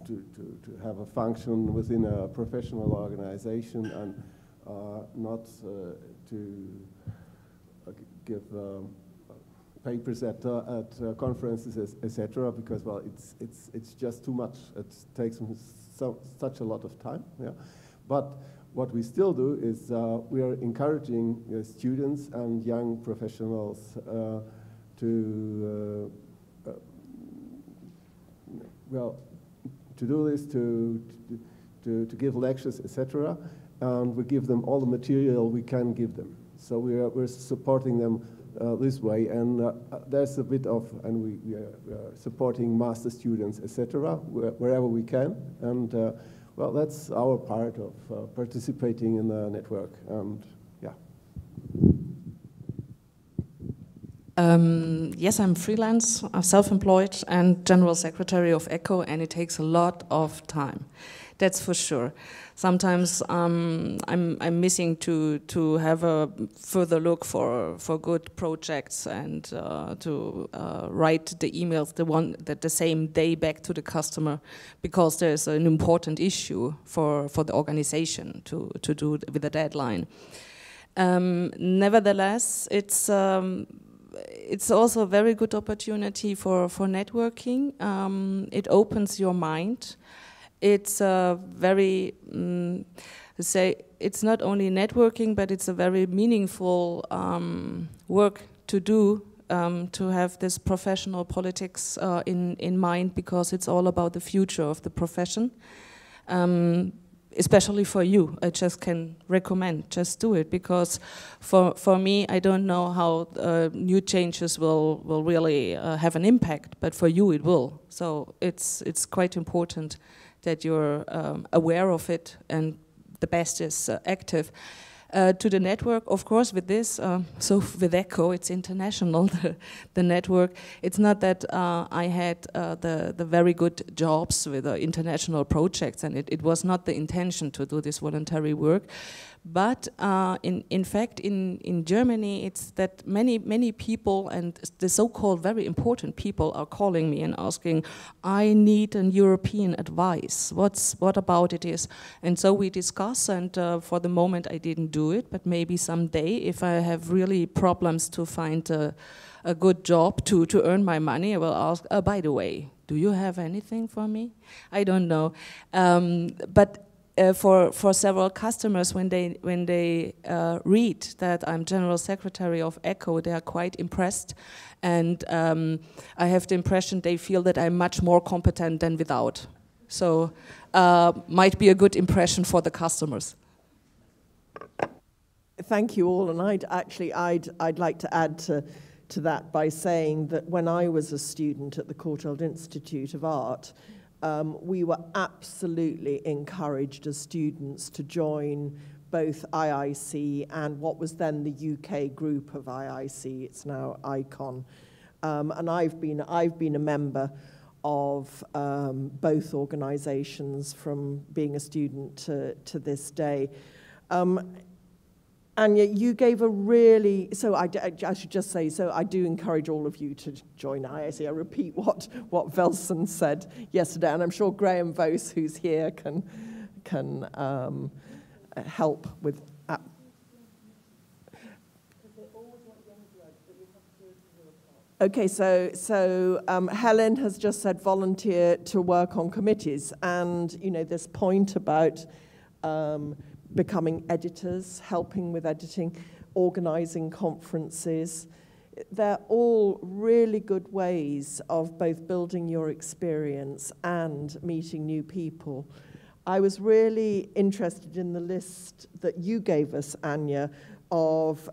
to have a function within a professional organization, and not to give papers at conferences, etc. Because, well, it's just too much. It takes such a lot of time. Yeah, but what we still do is we are encouraging students and young professionals to do this, to give lectures, etc. And we give them all the material we can give them. So we're supporting them this way, and there's a bit of, and we are supporting master students, etc. Wherever we can, and well, that's our part of participating in the network, and yeah. Yes, I'm freelance, self-employed, and general secretary of ECHO, and it takes a lot of time. That's for sure. Sometimes I'm missing to have a further look for good projects and to write the emails the same day back to the customer, because there's an important issue for the organization to do with a deadline. Nevertheless, it's also a very good opportunity for networking. It opens your mind. It's a very, it's not only networking, but it's a very meaningful work to do, to have this professional politics in mind, because it's all about the future of the profession. Especially for you, I just can recommend, just do it, because for me, I don't know how new changes will really have an impact, but for you it will. So it's quite important that you're aware of it, and the best is active. To the network, of course, with this, so with ECHO, it's international, the network. It's not that I had the very good jobs with international projects, and it was not the intention to do this voluntary work. But in fact, in Germany, it's that many people, and the so-called very important people, are calling me and asking, I need a European advice. What about it is? And so we discuss, and for the moment I didn't do it, but maybe someday, if I have really problems to find a good job to earn my money, I will ask, by the way, do you have anything for me? I don't know. But for several customers, when they read that I'm General Secretary of ECHO, they are quite impressed, and I have the impression they feel that I'm much more competent than without. So might be a good impression for the customers. Thank you all, and I'd like to add to that by saying that when I was a student at the Courtauld Institute of Art, we were absolutely encouraged as students to join both IIC and what was then the UK group of IIC. It's now ICON, and I've been a member of both organisations from being a student to this day. Anja, you gave a really, so I should just say, so I do encourage all of you to join IIC. I repeat what Velsen said yesterday, and I'm sure Graham Vos, who's here, can help with. Okay, so Helen has just said volunteer to work on committees, and you know this point about becoming editors, helping with editing, organising conferences. They're all really good ways of both building your experience and meeting new people. I was really interested in the list that you gave us, Anja, of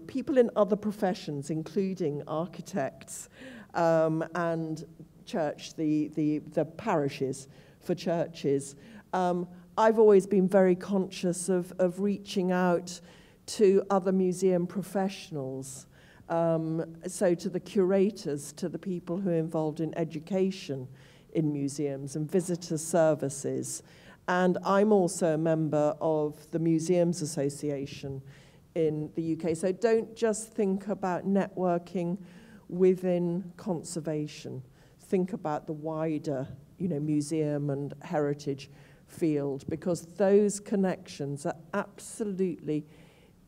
people in other professions, including architects and church, the parishes for churches. I've always been very conscious of reaching out to other museum professionals, so to the curators, to the people who are involved in education in museums and visitor services. And I'm also a member of the Museums Association in the UK. So don't just think about networking within conservation. Think about the wider, museum and heritage field, because those connections are absolutely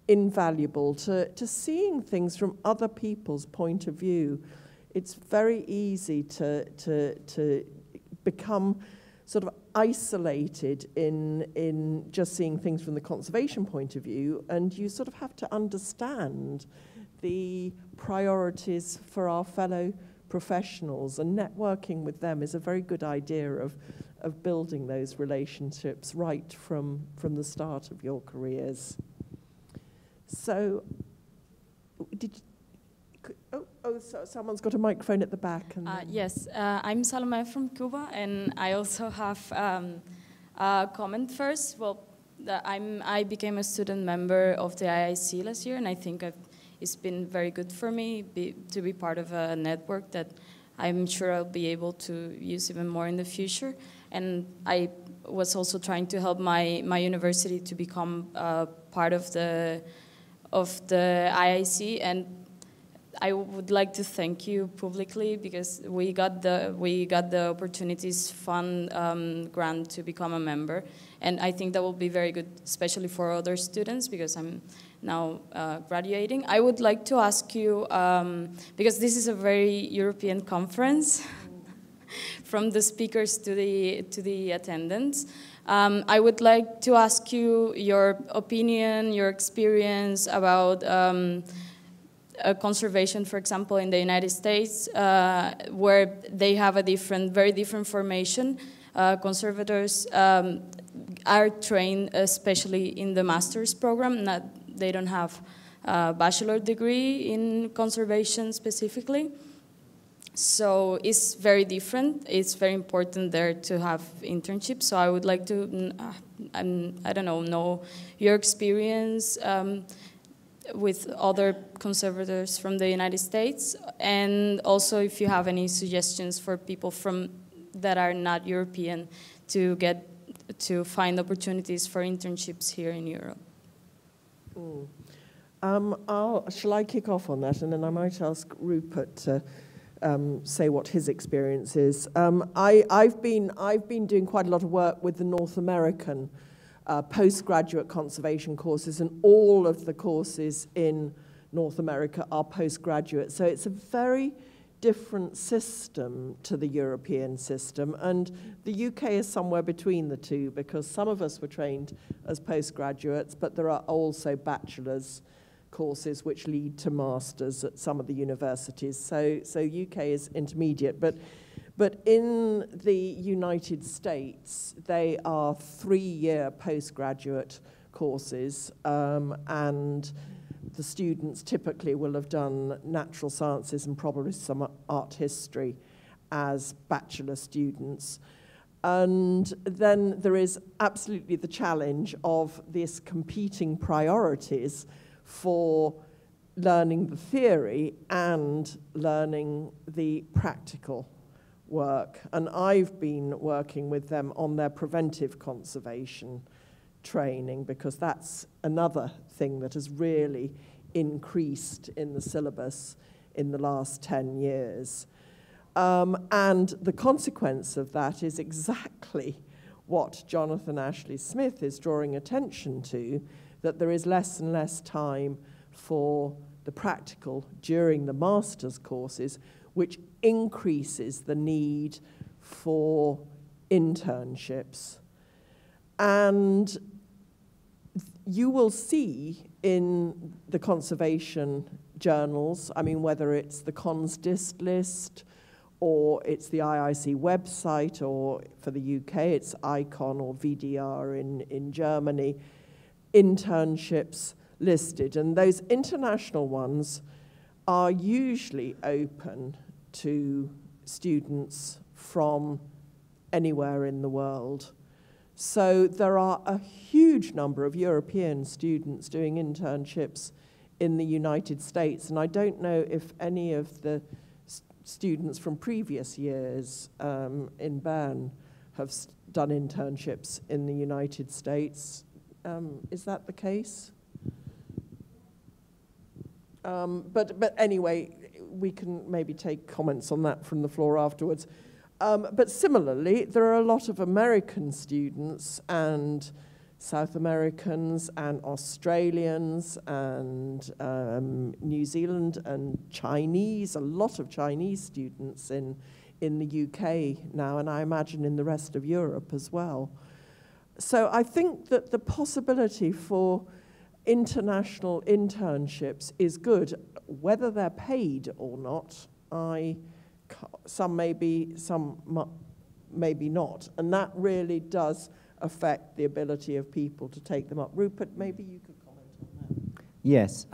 invaluable to seeing things from other people's point of view. It's very easy to become sort of isolated in just seeing things from the conservation point of view, and you sort of have to understand the priorities for our fellow professionals, and networking with them is a very good idea of building those relationships right from the start of your careers. So, so someone's got a microphone at the back. And yes, I'm Salome from Cuba, and I also have a comment first. Well, I became a student member of the IIC last year, and I think it's been very good for me to be part of a network that I'm sure I'll be able to use even more in the future. And I was also trying to help my university to become part of the IIC, and I would like to thank you publicly, because we got the Opportunities Fund grant to become a member, and I think that will be very good, especially for other students, because I'm now graduating. I would like to ask you, because this is a very European conference, from the speakers to the attendants. I would like to ask you your opinion, your experience about conservation, for example, in the United States, where they have a very different formation. Conservators are trained, especially in the master's program. They don't have a bachelor degree in conservation specifically. So it's very different. It's very important there to have internships. So I would like to, I don't know your experience with other conservators from the United States, and also if you have any suggestions for people that are not European to find opportunities for internships here in Europe. Shall I kick off on that, and then I might ask Rupert to say what his experience is. I've been doing quite a lot of work with the North American postgraduate conservation courses, and all of the courses in North America are postgraduate. So it's a very different system to the European system, and the UK is somewhere between the two, because some of us were trained as postgraduates, but there are also bachelor's courses which lead to masters at some of the universities. So UK is intermediate, but in the United States, they are 3-year postgraduate courses, and the students typically will have done natural sciences and probably some art history as bachelor students. And then there is absolutely the challenge of this competing priorities for learning the theory and learning the practical work. And I've been working with them on their preventive conservation training, because that's another thing that has really increased in the syllabus in the last 10 years. And the consequence of that is exactly what Jonathan Ashley-Smith is drawing attention to, that there is less and less time for the practical during the master's courses, which increases the need for internships. And you will see in the conservation journals, I mean, whether it's the ConsDist list, or it's the IIC website, or for the UK, it's ICON or VDR in Germany, internships listed, and those international ones are usually open to students from anywhere in the world. So there are a huge number of European students doing internships in the United States, and I don't know if any of the students from previous years in Bern have done internships in the United States. Is that the case? But anyway, we can maybe take comments on that from the floor afterwards. But similarly, there are a lot of American students and South Americans and Australians and New Zealand and Chinese, a lot of Chinese students in the UK now, and I imagine in the rest of Europe as well. So I think that the possibility for international internships is good, whether they're paid or not. Some maybe, some maybe not, and that really does affect the ability of people to take them up. Rupert, maybe you could comment on that. Yes,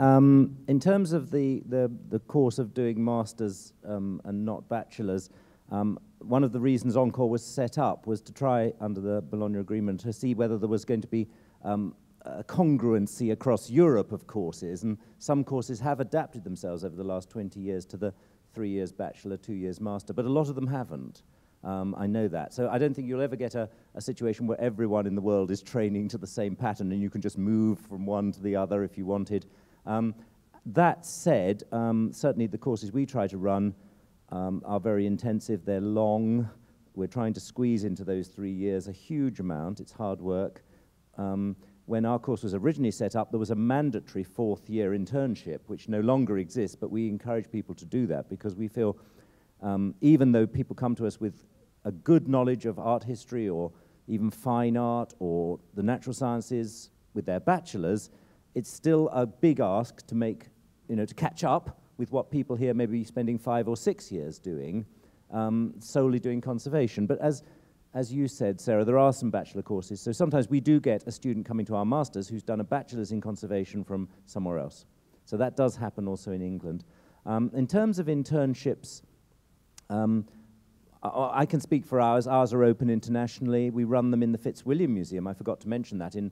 in terms of the course of doing masters and not bachelors, one of the reasons Encore was set up was to try, under the Bologna Agreement, to see whether there was going to be a congruency across Europe of courses, and some courses have adapted themselves over the last 20 years to the 3 years bachelor, 2 years master, but a lot of them haven't. I know that. So I don't think you'll ever get a situation where everyone in the world is training to the same pattern and you can just move from one to the other if you wanted. That said, certainly the courses we try to run are very intensive, they're long. We're trying to squeeze into those 3 years a huge amount, it's hard work. When our course was originally set up, there was a mandatory 4th year internship, which no longer exists, but we encourage people to do that because we feel even though people come to us with a good knowledge of art history or even fine art or the natural sciences with their bachelors, it's still a big ask to make, to catch up with what people here may be spending 5 or 6 years doing, solely doing conservation. But as you said, Sarah, there are some bachelor courses, so sometimes we do get a student coming to our masters who's done a bachelor's in conservation from somewhere else. So that does happen also in England. In terms of internships, I can speak for ours. Ours are open internationally. We run them in the Fitzwilliam Museum. I forgot to mention that in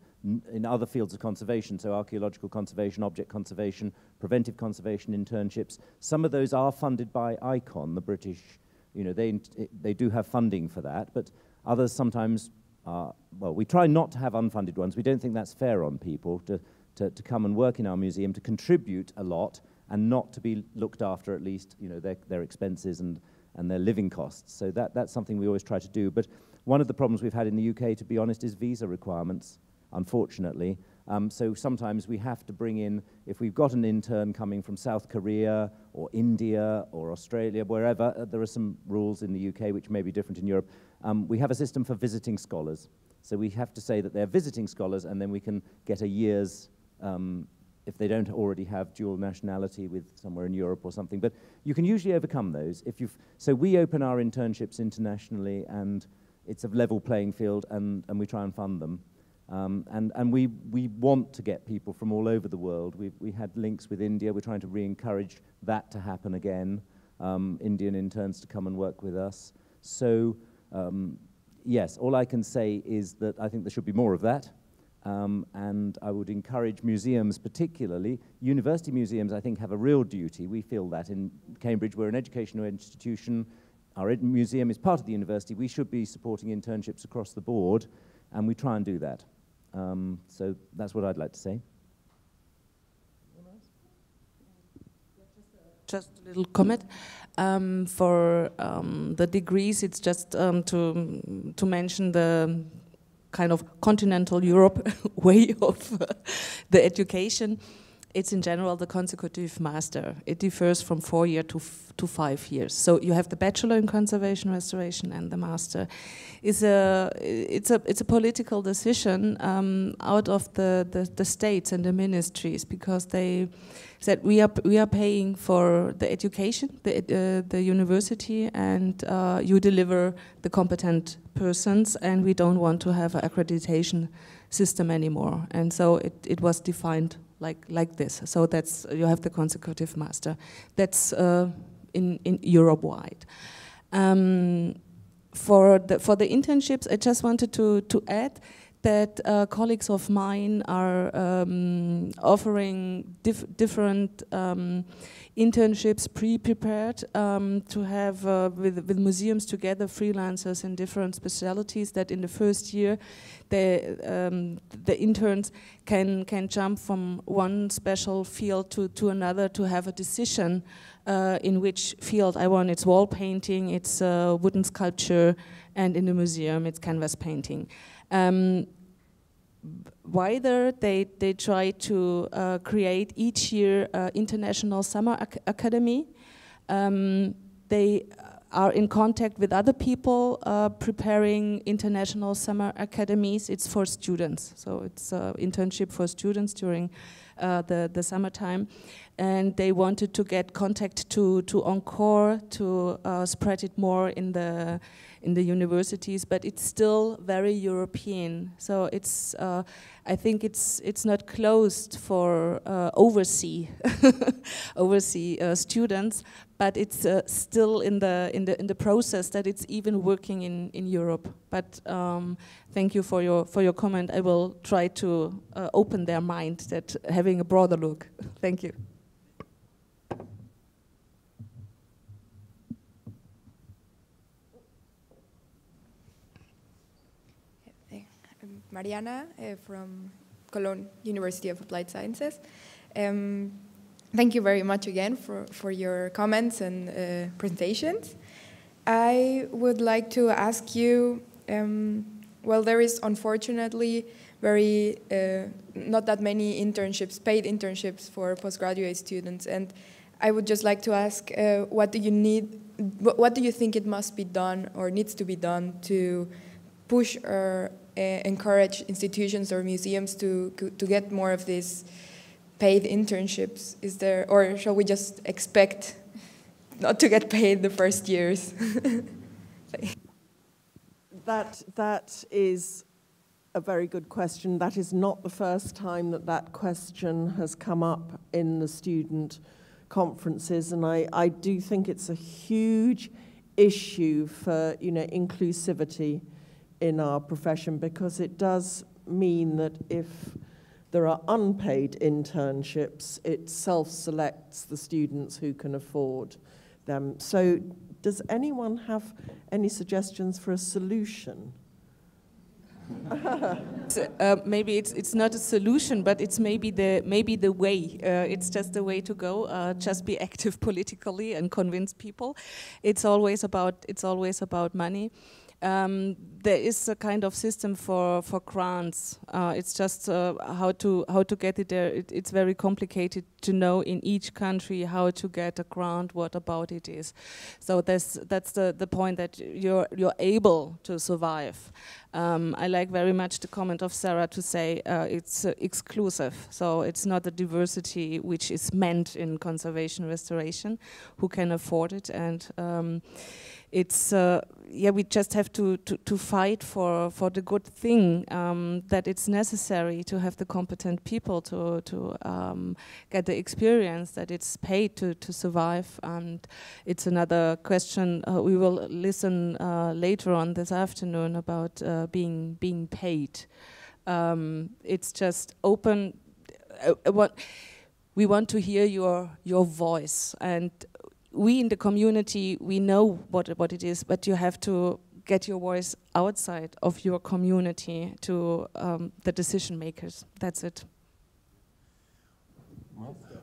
other fields of conservation, so archaeological conservation, object conservation, preventive conservation internships. Some of those are funded by ICON, the British, they do have funding for that, but others sometimes are, well, we try not to have unfunded ones. We don't think that's fair on people to come and work in our museum, to contribute a lot and not to be looked after at least, their expenses and their living costs. So that's something we always try to do. But one of the problems we've had in the UK, to be honest, is visa requirements, unfortunately. So sometimes we have to bring in, if we've got an intern coming from South Korea or India or Australia, wherever, there are some rules in the UK which may be different in Europe. We have a system for visiting scholars. So we have to say that they're visiting scholars, and then we can get a year's, if they don't already have dual nationality with somewhere in Europe or something. But you can usually overcome those. So we open our internships internationally, and it's a level playing field, and we try and fund them. And we want to get people from all over the world. We had links with India. We're trying to re-encourage that to happen again, Indian interns to come and work with us. So, yes, all I can say is that I think there should be more of that. And I would encourage museums particularly. University museums, I think, have a real duty. We feel that in Cambridge. We're an educational institution. Our museum is part of the university. We should be supporting internships across the board, and we try and do that. So that's what I'd like to say. Just a little comment. For the degrees, it's just to mention the kind of continental Europe way of the education. It's in general the consecutive master. It differs from 4 years to 5 years. So you have the bachelor in conservation restoration and the master. It's a political decision out of the states and the ministries, because they said we are paying for the education, the university, and you deliver the competent persons, and we don't want to have an accreditation system anymore. And so it was defined like this. So that's, you have the consecutive master. That's in Europe-wide. For the internships, I just wanted to add that colleagues of mine are offering different internships pre-prepared to have with museums together, freelancers in different specialities, that in the first year the interns can jump from one special field to another to have a decision in which field I want. It's wall painting, it's wooden sculpture, and in the museum it's canvas painting. Wider, they try to create each year international summer academy. They are in contact with other people preparing international summer academies. It's for students, so it's an internship for students during the summertime. And they wanted to get contact to Encore to spread it more in the universities, but it's still very European. So it's I think it's not closed for overseas students, but it's still in the process that it's even working in Europe. But thank you for your comment. I will try to open their mind that having a broader look. Thank you. Mariana from Cologne University of Applied Sciences. Thank you very much again for your comments and presentations. I would like to ask you, well, there is unfortunately not that many internships, paid internships for postgraduate students, and I would just like to ask, what do you think it must be done or needs to be done to push or encourage institutions or museums to get more of these paid internships? Is there, or shall we just expect not to get paid the first years? That is a very good question. That is not the first time that question has come up in the student conferences, and I do think it's a huge issue for inclusivity in our profession, because it does mean that if there are unpaid internships, it self-selects the students who can afford them. So does anyone have any suggestions for a solution? Maybe it's not a solution, but it's maybe the way. It's just the way to go. Just be active politically and convince people. It's always about money. There is a kind of system for grants. It's just how to get it there. It's very complicated to know in each country how to get a grant, what about it is. So that's the point, that you're able to survive. I like very much the comment of Sarah to say it's exclusive. So it's not the diversity which is meant in conservation restoration, who can afford it, and it's we just have to fight for the good thing, that it's necessary to have the competent people to get the experience, that it's paid to survive. And it's another question we will listen later on this afternoon about being paid. It's just open. We want to hear your voice, and we in the community, we know what it is, but you have to get your voice outside of your community to the decision makers. That's it.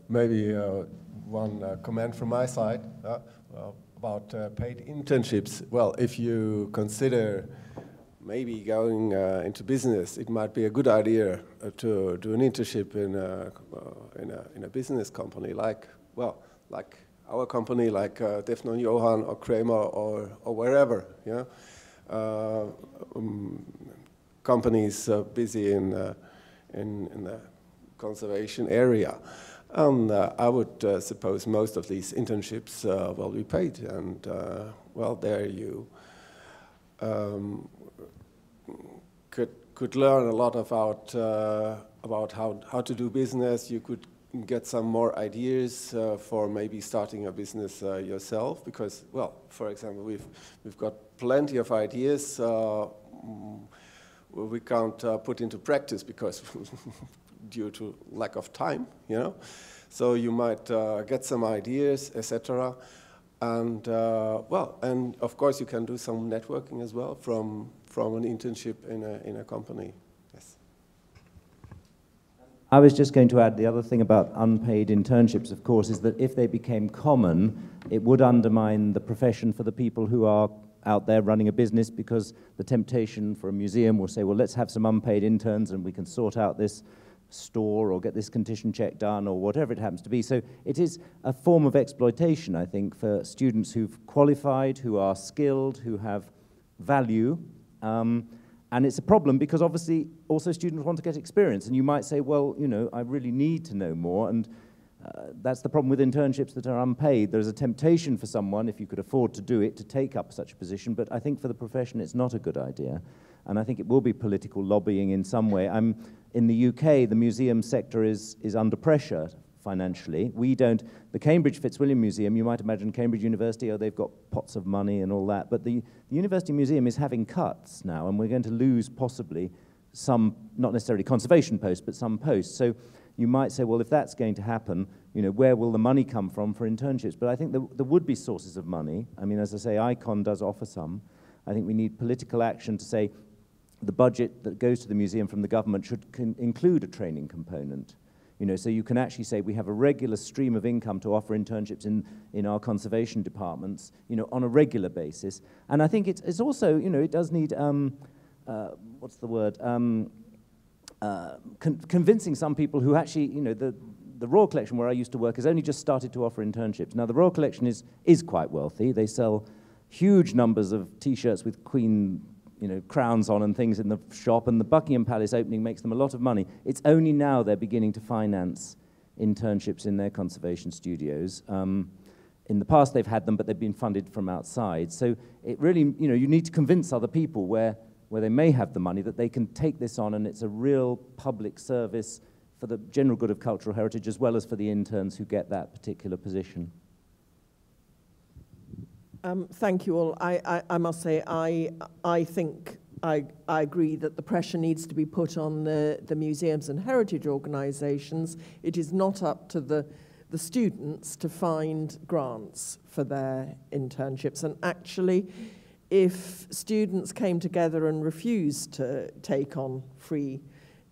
Maybe one comment from my side about paid internships. Well, if you consider maybe going into business, it might be a good idea to do an internship in a business company, like our company, like Defnon Johann or Kramer or wherever, yeah. Companies busy in the conservation area, and I would suppose most of these internships will be paid, and well, there you could could learn a lot about how to do business. You could get some more ideas for maybe starting a business yourself, because, well, for example, we've got plenty of ideas we can't put into practice because due to lack of time, you know. So you might get some ideas, etc. And well, and of course you can do some networking as well from an internship in a company. Yes. I was just going to add, the other thing about unpaid internships, of course, is that if they became common, it would undermine the profession for the people who are out there running a business, because the temptation for a museum will say, well, let's have some unpaid interns and we can sort out this store or get this condition check done or whatever it happens to be. So it is a form of exploitation, I think, for students who've qualified, who are skilled, who have value. And it's a problem because obviously also students want to get experience, and you might say, well, you know, I really need to know more, and that's the problem with internships that are unpaid. There's a temptation for someone, if you could afford to do it, to take up such a position, but I think for the profession it's not a good idea, and I think it will be political lobbying in some way. In the UK, the museum sector is under pressure financially. The Cambridge Fitzwilliam Museum, you might imagine Cambridge University, oh, they've got pots of money and all that, but the University Museum is having cuts now, and we're going to lose possibly some, not necessarily conservation posts, but some posts. So you might say, well, if that's going to happen, you know, where will the money come from for internships? But I think there would be sources of money. I mean, as I say, ICON does offer some. I think we need political action to say the budget that goes to the museum from the government should include a training component. You know, so you can actually say we have a regular stream of income to offer internships in our conservation departments, you know, on a regular basis. And I think it's also, you know, it does need, what's the word? Convincing some people who actually, you know, the Royal Collection where I used to work has only just started to offer internships. Now the Royal Collection is quite wealthy. They sell huge numbers of T-shirts with Queen, you know, crowns on and things in the shop, and the Buckingham Palace opening makes them a lot of money. It's only now they're beginning to finance internships in their conservation studios. In the past they've had them, but they've been funded from outside. So it really, you know, you need to convince other people where they may have the money that they can take this on, and it's a real public service for the general good of cultural heritage as well as for the interns who get that particular position. Thank you all. I must say, I think I agree that the pressure needs to be put on the museums and heritage organisations. It is not up to the students to find grants for their internships. And actually, if students came together and refused to take on free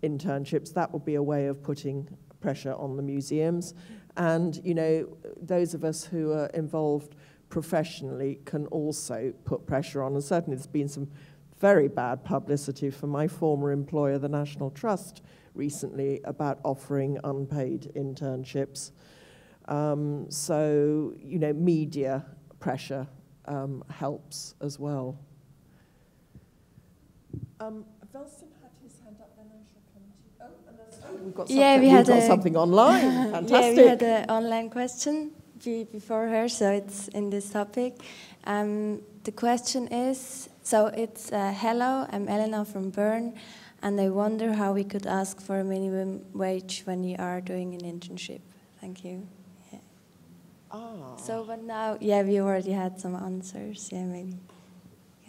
internships, that would be a way of putting pressure on the museums. And, you know, those of us who are involved professionally can also put pressure on, and certainly there's been some very bad publicity from my former employer, the National Trust, recently about offering unpaid internships. So, you know, media pressure helps as well. Velson had his hand up, then I shall come to you. Oh, we've got something online. Fantastic. Yeah, we had an online question before her, so it's in this topic. The question is, so it's, hello, I'm Elena from Bern, and I wonder how we could ask for a minimum wage when you are doing an internship. Thank you. Yeah. Ah. So, but now, yeah, we already had some answers, yeah, maybe.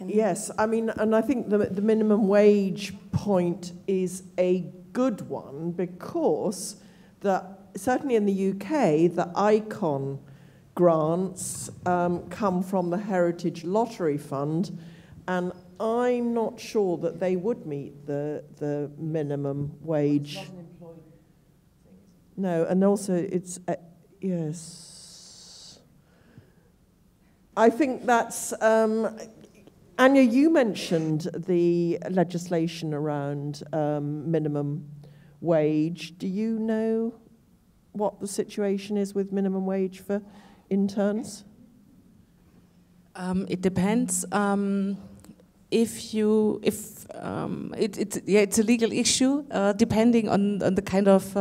Yes, I mean, and I think the minimum wage point is a good one, because certainly in the UK, the ICON grants come from the Heritage Lottery Fund, and I'm not sure that they would meet the minimum wage. It's not an employed thing. No, and also it's, yes. I think that's, Anja, you mentioned the legislation around minimum wage. Do you know what the situation is with minimum wage for interns? It depends. It's a legal issue depending on the kind of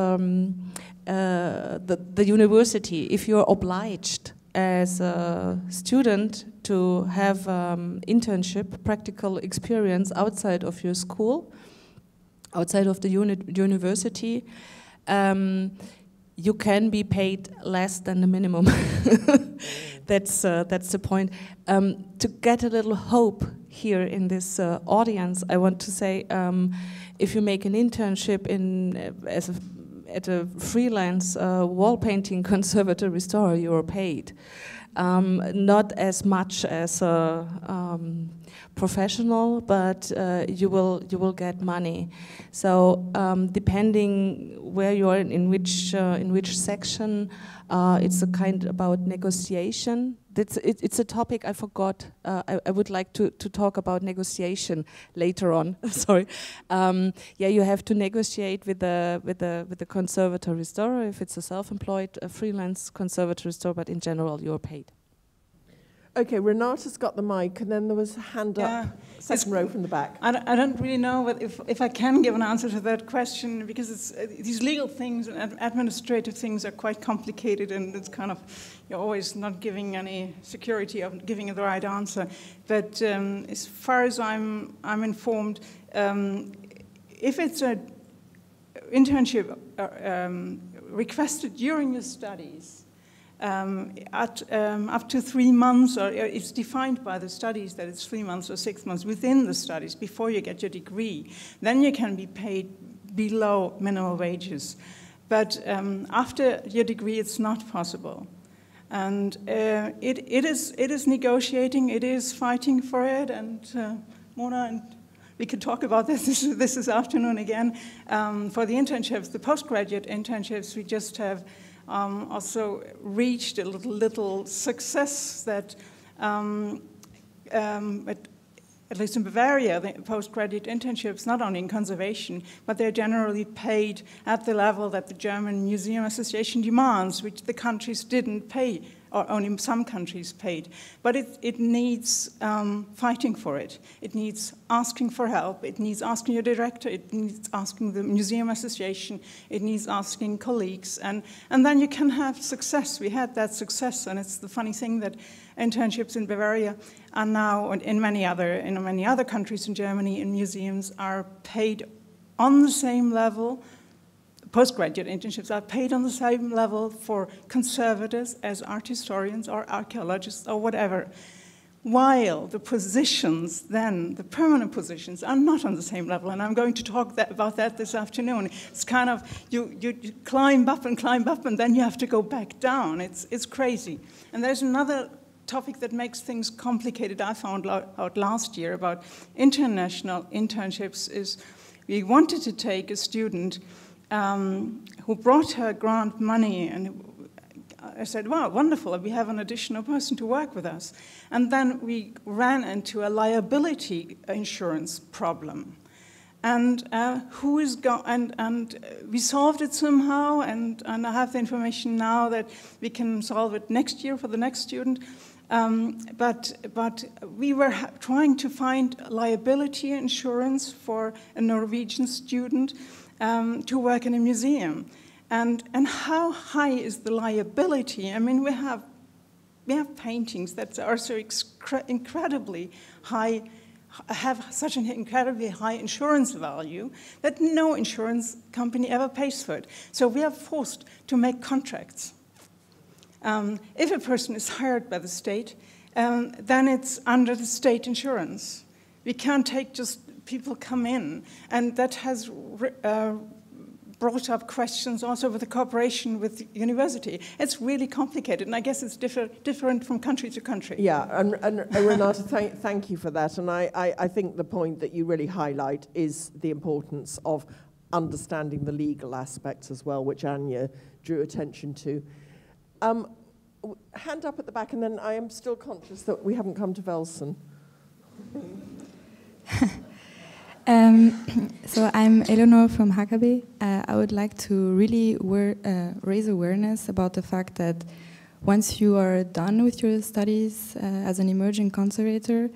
the university. If you're obliged as a student to have internship, practical experience outside of your school, outside of the university, you can be paid less than the minimum. That's the point. To get a little hope here in this audience, I want to say, if you make an internship at a freelance wall painting conservatory store, you are paid. Not as much as a professional, but you will get money. So depending where you are, in which section, it's a kind about negotiation. It's a topic I forgot. I would like to talk about negotiation later on. Sorry. Yeah, you have to negotiate with the conservatory store if it's a self-employed freelance conservatory store, but in general you're paid. Okay, Renata's got the mic, and then there was a hand up, second row from the back. I don't really know if I can give an answer to that question, because these legal things and administrative things are quite complicated, and it's kind of, you're always not giving any security of giving the right answer. But as far as I'm informed, if it's an internship requested during your studies, up to 3 months, or it's defined by the studies that it's 3 months or 6 months within the studies before you get your degree, then you can be paid below minimum wages. But after your degree, it's not possible. And it is negotiating, it is fighting for it, and Mona and we could talk about this afternoon again. For the internships, the postgraduate internships, we just have also reached a little success that, at least in Bavaria, the postgraduate internships, not only in conservation, but they're generally paid at the level that the German Museum Association demands, which the countries didn't pay, or only some countries paid. But it needs fighting for it. It needs asking for help. It needs asking your director. It needs asking the Museum Association. It needs asking colleagues. And then you can have success. We had that success, and it's the funny thing that internships in Bavaria are now, and in many other countries in Germany, in museums, are paid on the same level. Postgraduate internships are paid on the same level for conservators as art historians or archaeologists or whatever, while the positions then, the permanent positions, are not on the same level. And I'm going to talk about that this afternoon. It's kind of, you climb up, and then you have to go back down. It's crazy. And there's another topic that makes things complicated I found out last year about international internships is we wanted to take a student who brought her grant money, and I said, wow, wonderful, we have an additional person to work with us. And then we ran into a liability insurance problem. And we solved it somehow, and I have the information now that we can solve it next year for the next student. But we were trying to find liability insurance for a Norwegian student to work in a museum, and how high is the liability? I mean, we have paintings that are so incredibly high, have such an incredibly high insurance value that no insurance company ever pays for it. So we are forced to make contracts. If a person is hired by the state, then it's under the state insurance. We can't take just people come in, and that has brought up questions also with the cooperation with the university. It's really complicated, and I guess it's different from country to country. Yeah, and Renata, thank you for that. And I think the point that you really highlight is the importance of understanding the legal aspects as well, which Anja drew attention to. Hand up at the back, and then I am still conscious that we haven't come to Velsen. So I'm Eleanor from HKB. I would like to really raise awareness about the fact that once you are done with your studies as an emerging conservator,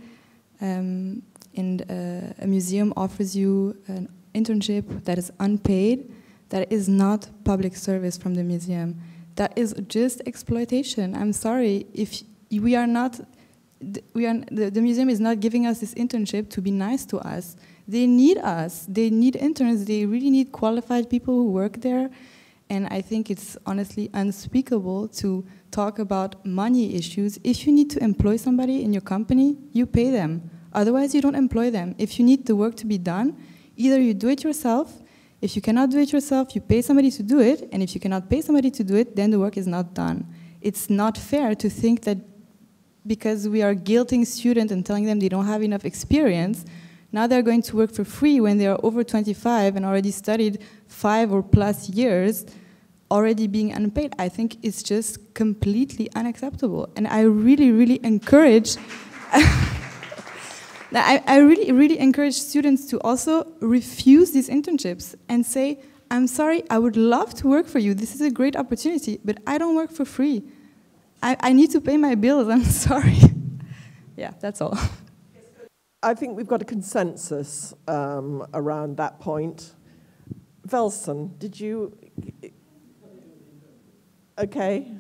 and a museum offers you an internship that is unpaid, that is not public service from the museum. That is just exploitation. I'm sorry, if we are not the museum is not giving us this internship to be nice to us. They need us. They need interns. They really need qualified people who work there. And I think it's honestly unspeakable to talk about money issues. If you need to employ somebody in your company, you pay them. Otherwise, you don't employ them. If you need the work to be done, either you do it yourself. If you cannot do it yourself, you pay somebody to do it. And if you cannot pay somebody to do it, then the work is not done. It's not fair to think that because we are guilting students and telling them they don't have enough experience, now they're going to work for free when they are over 25 and already studied 5 or plus years, already being unpaid. I think it's just completely unacceptable. And I really, really encourage, I really encourage students to also refuse these internships and say, I'm sorry, I would love to work for you. This is a great opportunity, but I don't work for free. I need to pay my bills, I'm sorry. Yeah, that's all. I think we've got a consensus around that point. Velsen, did you... Okay.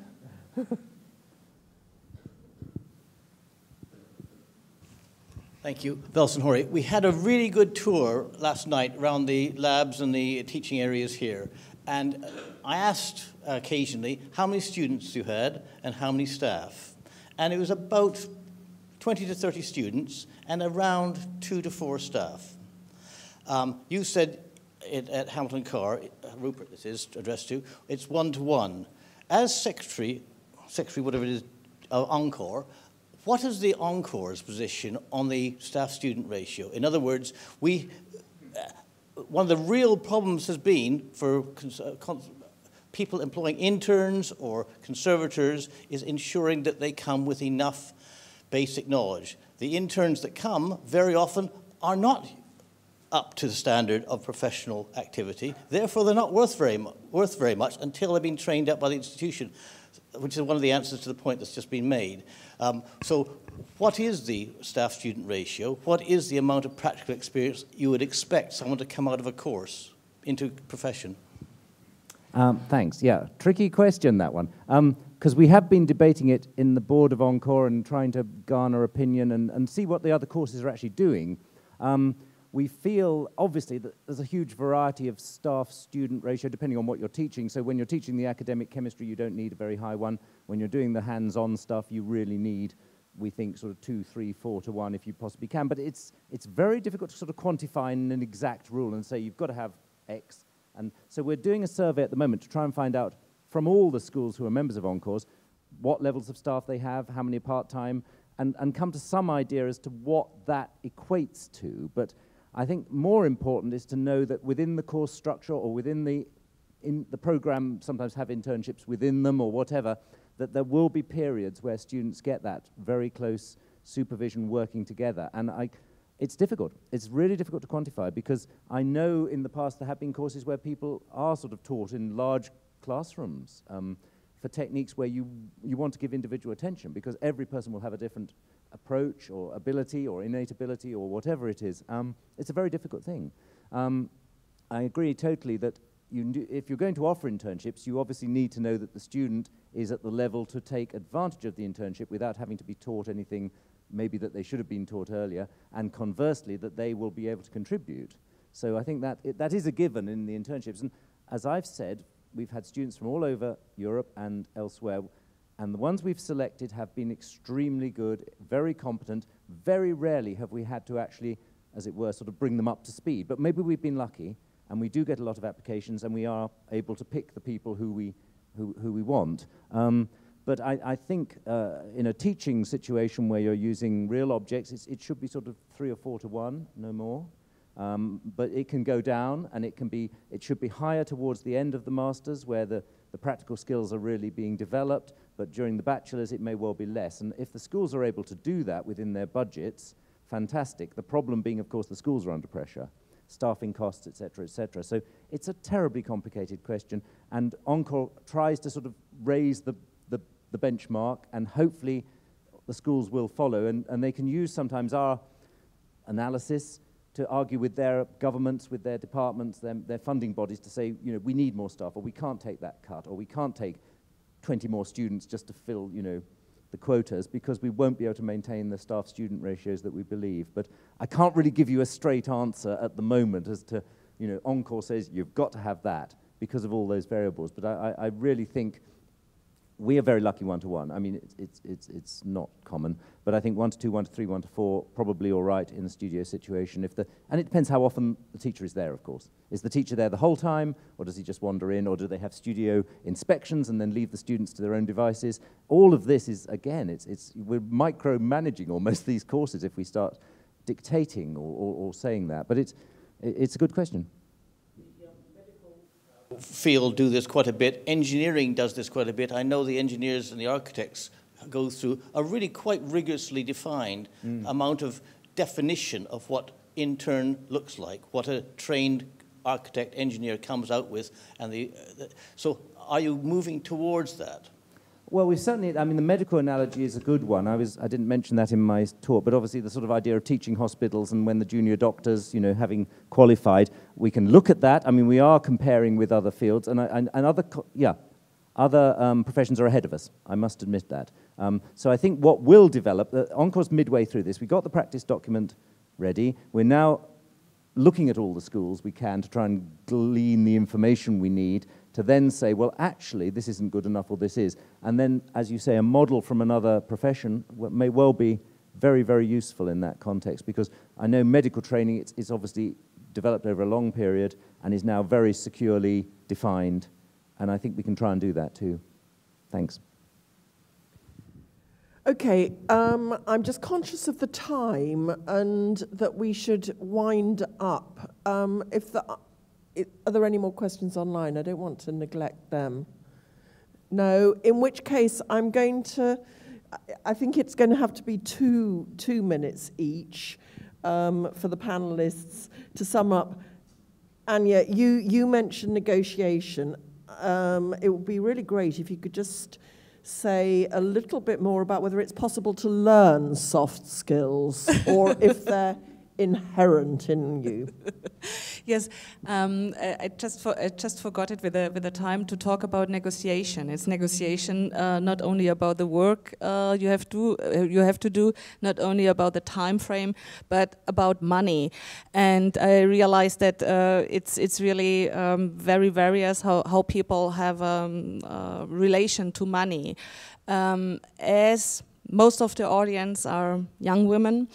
Thank you. Velsen Hori. We had a really good tour last night around the labs and the teaching areas here. And I asked occasionally how many students you had and how many staff. And it was about 20 to 30 students and around 2 to 4 staff. You said it at Hamilton Carr, Rupert this is addressed to, it's 1-to-1. As secretary, whatever it is, of Encore, what is the Encore's position on the staff-student ratio? In other words, one of the real problems has been for people employing interns or conservators is ensuring that they come with enough basic knowledge. The interns that come very often are not up to the standard of professional activity. Therefore, they're not worth very much until they've been trained up by the institution, which is one of the answers to the point that's just been made. So what is the staff-student ratio? What is the amount of practical experience you would expect someone to come out of a course into profession? Thanks. Yeah, tricky question, that one. Because we have been debating it in the board of Encore and trying to garner opinion and see what the other courses are actually doing. We feel, obviously, that there's a huge variety of staff-student ratio depending on what you're teaching. So when you're teaching the academic chemistry, you don't need a very high one. When you're doing the hands-on stuff, you really need, we think, sort of 2, 3, 4 to 1 if you possibly can. But it's very difficult to sort of quantify in an exact rule and say you've got to have X. And so we're doing a survey at the moment to try and find out from all the schools who are members of Encores what levels of staff they have, how many part-time, and come to some idea as to what that equates to. But I think more important is to know that within the course structure or within the program, sometimes have internships within them or whatever, that there will be periods where students get that very close supervision working together. And it's difficult. It's really difficult to quantify because I know in the past there have been courses where people are sort of taught in large classrooms for techniques where you want to give individual attention because every person will have a different approach or ability or innate ability or whatever it is. It's a very difficult thing. I agree totally that if you're going to offer internships, you obviously need to know that the student is at the level to take advantage of the internship without having to be taught anything maybe that they should have been taught earlier, and conversely that they will be able to contribute. So I think that is a given in the internships. And as I've said, we've had students from all over Europe and elsewhere, and the ones we've selected have been extremely good, very competent. Very rarely have we had to actually, as it were, sort of bring them up to speed. But maybe we've been lucky, and we do get a lot of applications, and we are able to pick the people who we want. But I think in a teaching situation where you're using real objects, it should be sort of 3 or 4 to 1, no more. But it can go down, and it should be higher towards the end of the masters, where the practical skills are really being developed. But during the bachelors, it may well be less. And if the schools are able to do that within their budgets, fantastic. The problem being, of course, the schools are under pressure, staffing costs, et cetera, et cetera. So it's a terribly complicated question, and Encore tries to sort of raise the benchmark, and hopefully the schools will follow, and they can use sometimes our analysis to argue with their governments, with their departments, their funding bodies to say, you know, we need more staff, or we can't take that cut, or we can't take 20 more students just to fill, you know, the quotas, because we won't be able to maintain the staff-student ratios that we believe. But I can't really give you a straight answer at the moment as to, you know, Encore says you've got to have that because of all those variables. But I really think we are very lucky 1-to-1. I mean, it's not common, but I think 1-to-2, 1-to-3, 1-to-4, probably all right in a studio situation. And it depends how often the teacher is there, of course. Is the teacher there the whole time, or does he just wander in, or do they have studio inspections and then leave the students to their own devices? All of this is, again, we're micromanaging almost these courses if we start dictating or saying that. But it's a good question. Field do this quite a bit. Engineering does this quite a bit. I know the engineers and the architects go through a really quite rigorously defined amount of definition of what intern looks like, what a trained architect engineer comes out with, and so are you moving towards that? Well, we've certainly, I mean, the medical analogy is a good one. I didn't mention that in my talk, but obviously the sort of idea of teaching hospitals and when the junior doctors, you know, having qualified, we can look at that. I mean, we are comparing with other fields, and other professions are ahead of us. I must admit that. So I think what will develop, Encore's midway through this. We got the practice document ready. We're now looking at all the schools we can to try and glean the information we need to then say, well, actually, this isn't good enough, or this is. And then, as you say, a model from another profession may well be very, very useful in that context, because I know medical training, it's obviously developed over a long period and is now very securely defined, and I think we can try and do that too. Thanks. Okay, I'm just conscious of the time and that we should wind up. Are there any more questions online? I don't want to neglect them. No, in which case I think it's going to have to be two minutes each for the panelists to sum up. Anja, you mentioned negotiation. It would be really great if you could just say a little bit more about whether it's possible to learn soft skills or if they're inherent in you. Yes, I just forgot it with the time to talk about negotiation. It's negotiation not only about the work you have to do, not only about the time frame, but about money. And I realized that it's really very various how people have a relation to money. As most of the audience are young women,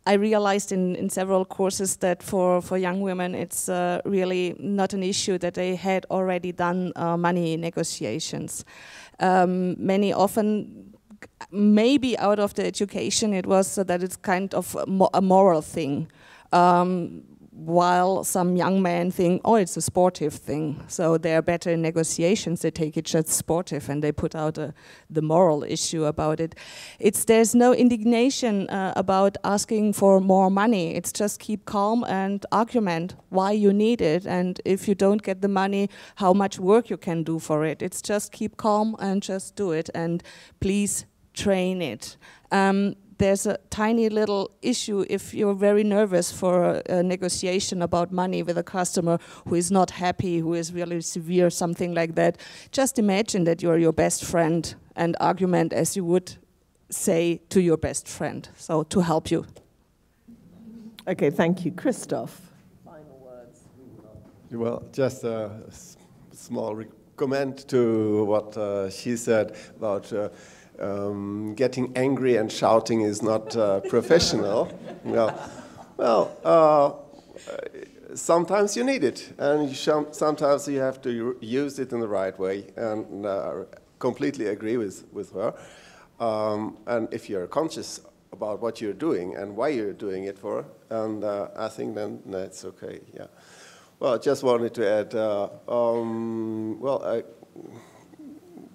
I realized in several courses that for young women it's really not an issue that they had already done money negotiations. Many often, maybe out of the education, it was that it's kind of a moral thing. While some young men think, oh, it's a sportive thing, so they're better in negotiations, they take it just sportive and they put out the moral issue about it. There's no indignation about asking for more money. It's just keep calm and argument why you need it, and if you don't get the money, how much work you can do for it. It's just keep calm and just do it, and please train it. There's a tiny little issue if you're very nervous for a negotiation about money with a customer who is not happy, who is really severe, something like that. Just imagine that you're your best friend and argument as you would say to your best friend, so to help you. Okay, thank you. Christoph, final words. Well, just a small comment to what she said about getting angry and shouting is not professional. Sometimes you need it, and sometimes you have to use it in the right way, and completely agree with her. And if you're conscious about what you're doing and why you're doing it for, and I think then that's okay, yeah. Well, I just wanted to add, I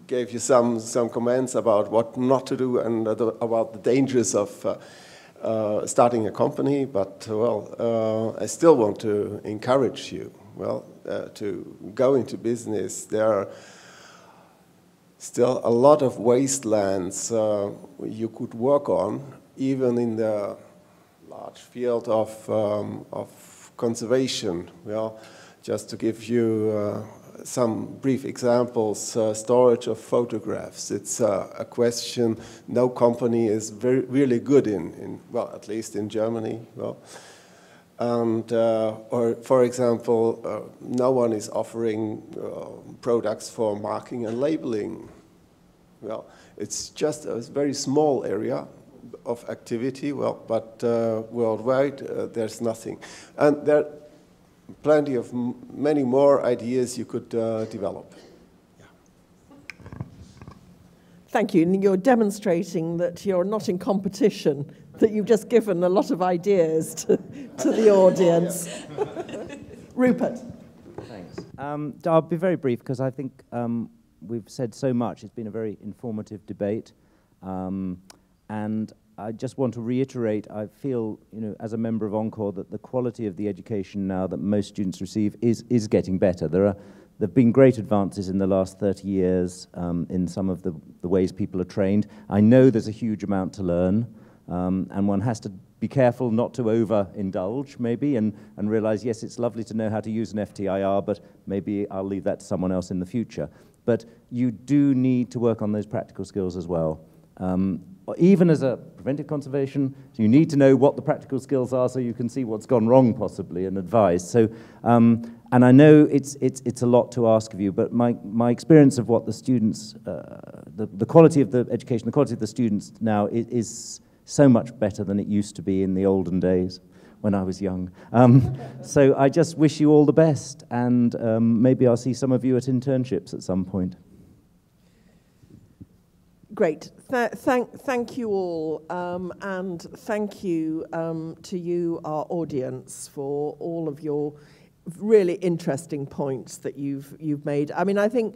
gave you some comments about what not to do and about the dangers of starting a company, but I still want to encourage you, to go into business. There are still a lot of wastelands you could work on, even in the large field of conservation. Just to give you some brief examples. Storage of photographs. It's a question no company is really good in, well, at least in Germany. Well, and or for example, no one is offering products for marking and labeling. Well, it's just a very small area of activity. Well, but worldwide there's nothing, and there. Plenty of many more ideas you could develop. Yeah. Thank you. And you're demonstrating that you're not in competition, that you've just given a lot of ideas to the audience. Rupert. Thanks. I'll be very brief because I think we've said so much. It's been a very informative debate. And I just want to reiterate, I feel, as a member of Encore, that the quality of the education now that most students receive is getting better. There have been great advances in the last 30 years in some of the ways people are trained. I know there's a huge amount to learn, and one has to be careful not to overindulge, maybe, and realize, yes, it's lovely to know how to use an FTIR, but maybe I'll leave that to someone else in the future. But you do need to work on those practical skills as well. Even as a preventive conservation, you need to know what the practical skills are so you can see what's gone wrong possibly and advise. So, and I know it's a lot to ask of you, but my experience of what the students, the quality of the education, the quality of the students now is so much better than it used to be in the olden days when I was young. So I just wish you all the best, and maybe I'll see some of you at internships at some point. Great. Thank you all, and thank you to you, our audience, for all of your really interesting points that you've made. I mean, I think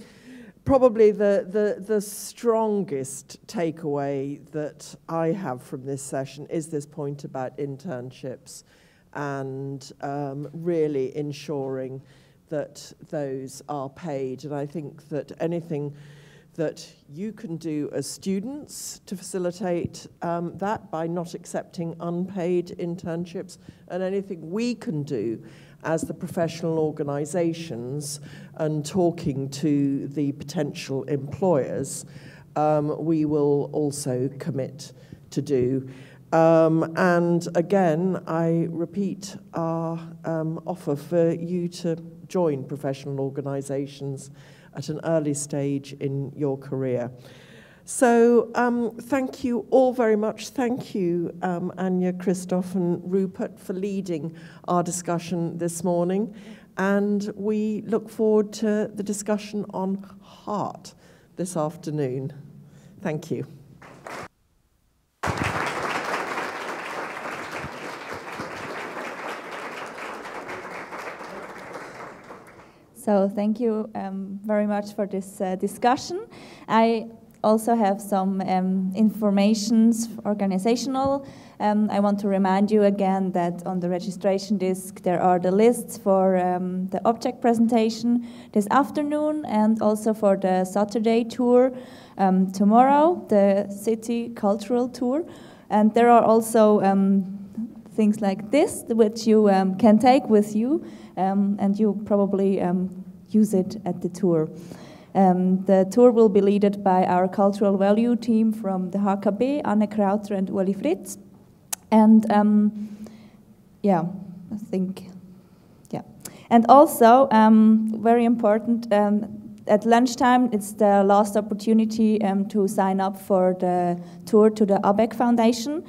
probably the strongest takeaway that I have from this session is this point about internships and really ensuring that those are paid. And I think that anything that you can do as students to facilitate that by not accepting unpaid internships, and anything we can do as the professional organisations and talking to the potential employers, we will also commit to do. And again, I repeat our offer for you to join professional organisations at an early stage in your career. So thank you all very much. Thank you, Anja, Christoph, and Rupert, for leading our discussion this morning. And we look forward to the discussion on heart this afternoon. Thank you. So thank you very much for this discussion. I also have some informations, organizational. I want to remind you again that on the registration disc there are the lists for the object presentation this afternoon, and also for the Saturday tour tomorrow, the city cultural tour. And there are also things like this, which you can take with you, and you probably use it at the tour. The tour will be led by our cultural value team from the HKB, Anne Krauter and Uli Fritz. And yeah, I think, yeah. And also, very important, at lunchtime, it's the last opportunity to sign up for the tour to the ABEC Foundation,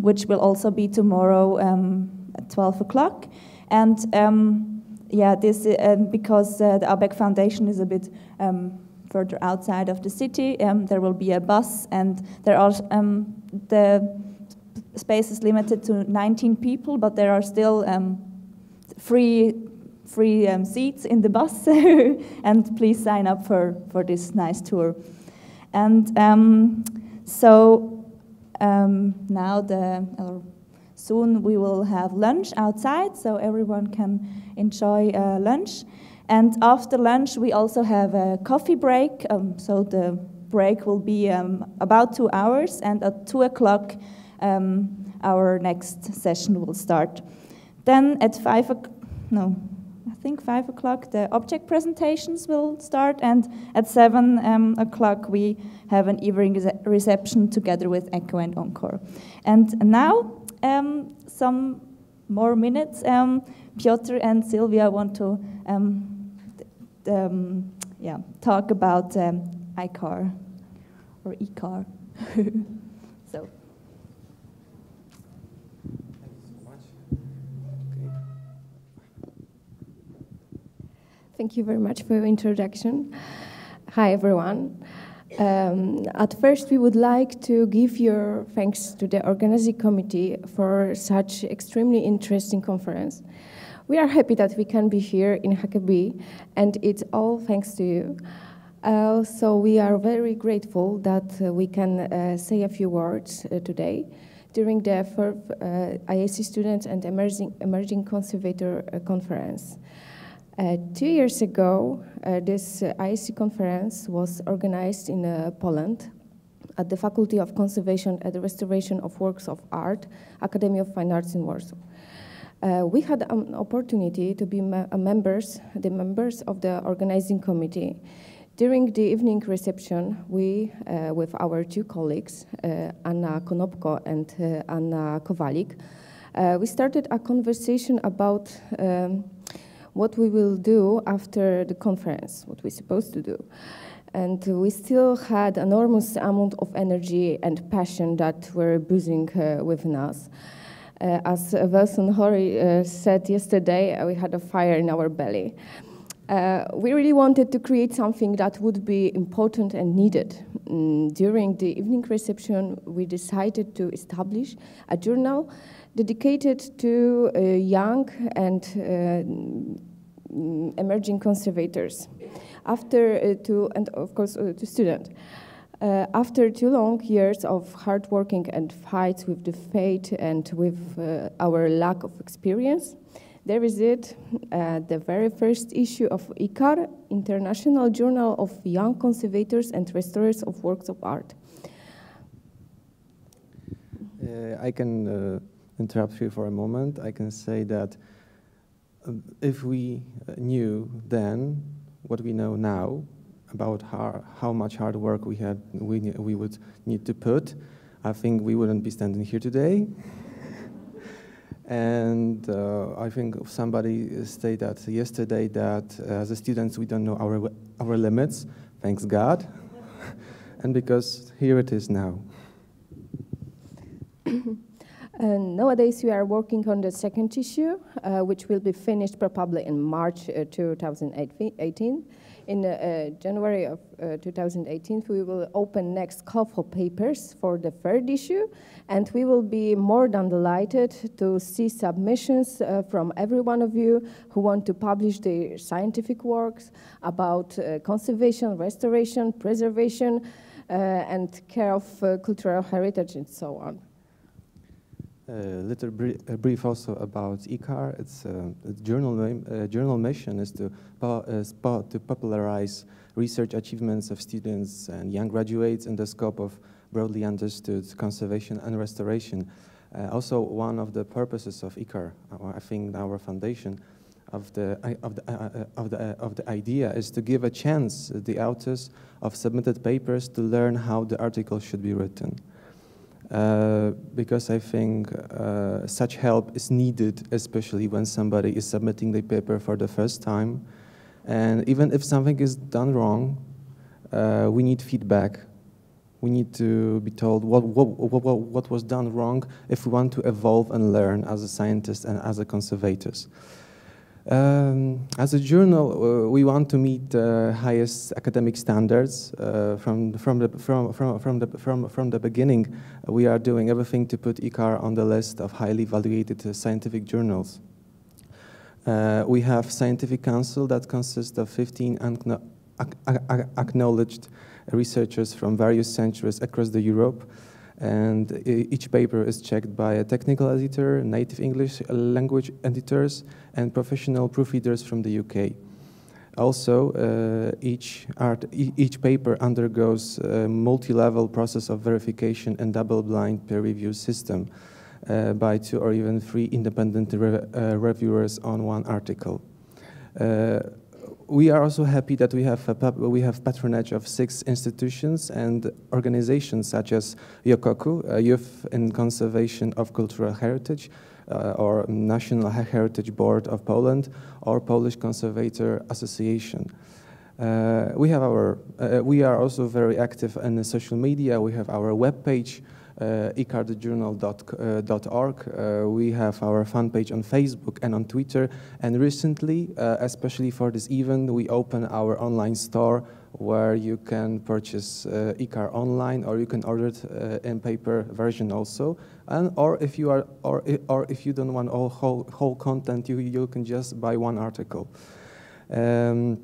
which will also be tomorrow at 12 o'clock. And yeah, this because the ABEC Foundation is a bit further outside of the city. There will be a bus, and there are the space is limited to 19 people, but there are still free seats in the bus. And please sign up for this nice tour. And so now soon we will have lunch outside, so everyone can enjoy lunch. And after lunch, we also have a coffee break. So the break will be about 2 hours, and at 2 o'clock, our next session will start. Then at 5 o'clock, no, I think 5 o'clock, the object presentations will start, and at 7 o'clock we have an evening reception together with Echo and Encore. And now, some more minutes, Piotr and Sylvia want to talk about ICAR, or ICAR. So. Thank you very much for your introduction. Hi, everyone. At first, we would like to give your thanks to the organizing committee for such extremely interesting conference. We are happy that we can be here in Huckabee, and it's all thanks to you. So we are very grateful that we can say a few words today during the fourth IIC Students and Emerging Conservator Conference. 2 years ago, this IIC conference was organized in Poland at the Faculty of Conservation and Restoration of Works of Art, Academy of Fine Arts in Warsaw. We had an opportunity to be the members of the organizing committee. During the evening reception, we, with our two colleagues, Anna Konopko and Anna Kowalik, we started a conversation about what we will do after the conference, what we're supposed to do. And we still had an enormous amount of energy and passion that were buzzing within us. As Wilson Hori said yesterday, we had a fire in our belly. We really wanted to create something that would be important and needed. During the evening reception, we decided to establish a journal dedicated to young and emerging conservators, and of course to students. After 2 long years of hard working and fights with the fate and with our lack of experience, there is the very first issue of ICAR, International Journal of Young Conservators and Restorers of Works of Art. I can interrupt you for a moment. I can say that if we knew then what we know now about how much hard work we would need to put, I think we wouldn't be standing here today. And I think somebody stated yesterday that as students we don't know our limits. Thanks God, and because here it is now. Nowadays, we are working on the second issue, which will be finished probably in March 2018. In January of 2018, we will open next call for papers for the third issue, and we will be more than delighted to see submissions from every one of you who want to publish their scientific works about conservation, restoration, preservation, and care of cultural heritage, and so on. A brief also about ICAR. Its journal mission is to popularize research achievements of students and young graduates in the scope of broadly understood conservation and restoration. Also, one of the purposes of ICAR, I think our foundation of the idea is to give a chance to the authors of submitted papers to learn how the article should be written. Because I think such help is needed, especially when somebody is submitting the paper for the first time. And even if something is done wrong, we need feedback. We need to be told what was done wrong if we want to evolve and learn as a scientist and as a conservators. As a journal, we want to meet the highest academic standards. From the beginning, we are doing everything to put ICAR on the list of highly evaluated scientific journals. We have scientific council that consists of 15 acknowledged researchers from various centuries across Europe. And each paper is checked by a technical editor, native English language editors, and professional proofreaders from the UK. Also, each paper undergoes a multi-level process of verification and double-blind peer review system by 2 or even 3 independent reviewers on one article. We are also happy that we have patronage of 6 institutions and organizations such as Yokoku, Youth in Conservation of Cultural Heritage, or National Heritage Board of Poland, or Polish Conservator Association. We are also very active in the social media. We have our webpage, icardjournal.org. We have our fan page on Facebook and on Twitter. And recently, especially for this event, we opened our online store where you can purchase ICAR online, or you can order it in paper version also. And or if you don't want whole content, you can just buy one article. And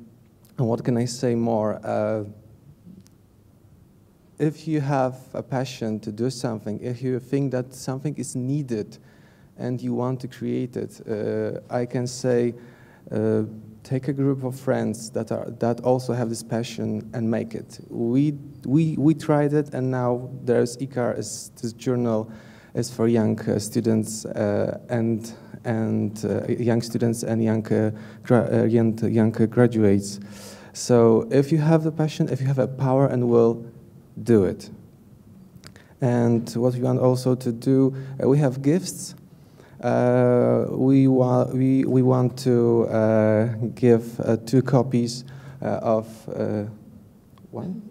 what can I say more? If you have a passion to do something, if you think that something is needed and you want to create it, I can say take a group of friends that also have this passion and make it. We tried it, and now there's ICAR, this journal is for young students and young students and young graduates. So if you have the passion, if you have a power and will, do it. And what we want also to do, we have gifts. We want to give 2 copies of one.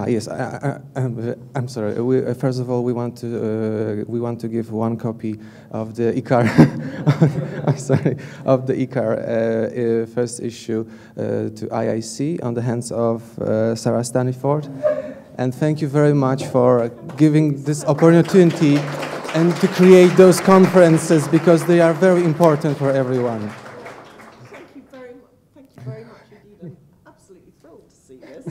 Yes. I'm sorry. First of all, we want to give 1 copy of the ICAR. I'm sorry, of the ICAR first issue to IIC on the hands of Sarah Staniforth. And thank you very much for giving this opportunity and to create those conferences, because they are very important for everyone. Thank you very much. Thank you very much indeed. I'm absolutely thrilled to see this.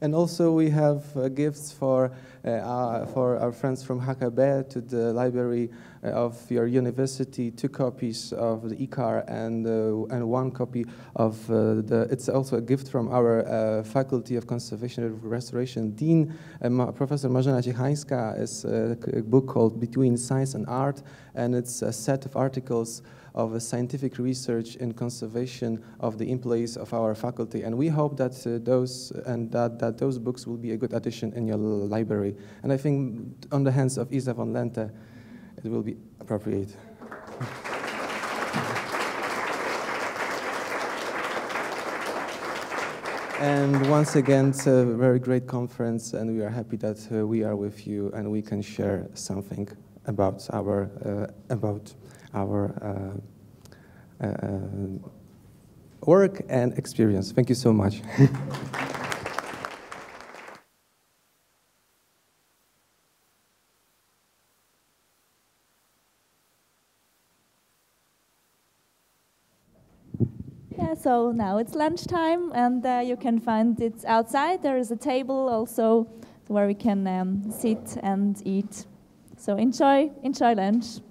And also we have gifts for our friends from HKB to the library of your university, 2 copies of the ICAR and 1 copy of it's also a gift from our Faculty of Conservation and Restoration Dean, Professor Marzena Ciechańska. It's a book called Between Science and Art, and it's a set of articles of scientific research in conservation of the employees of our faculty, and we hope that those books will be a good addition in your library. And I think on the hands of Isa von Lente, it will be appropriate. And once again, it's a very great conference, and we are happy that we are with you and we can share something about our work and experience. Thank you so much. Yeah, so now it's lunchtime, and you can find it outside. There is a table also where we can sit and eat. So enjoy lunch.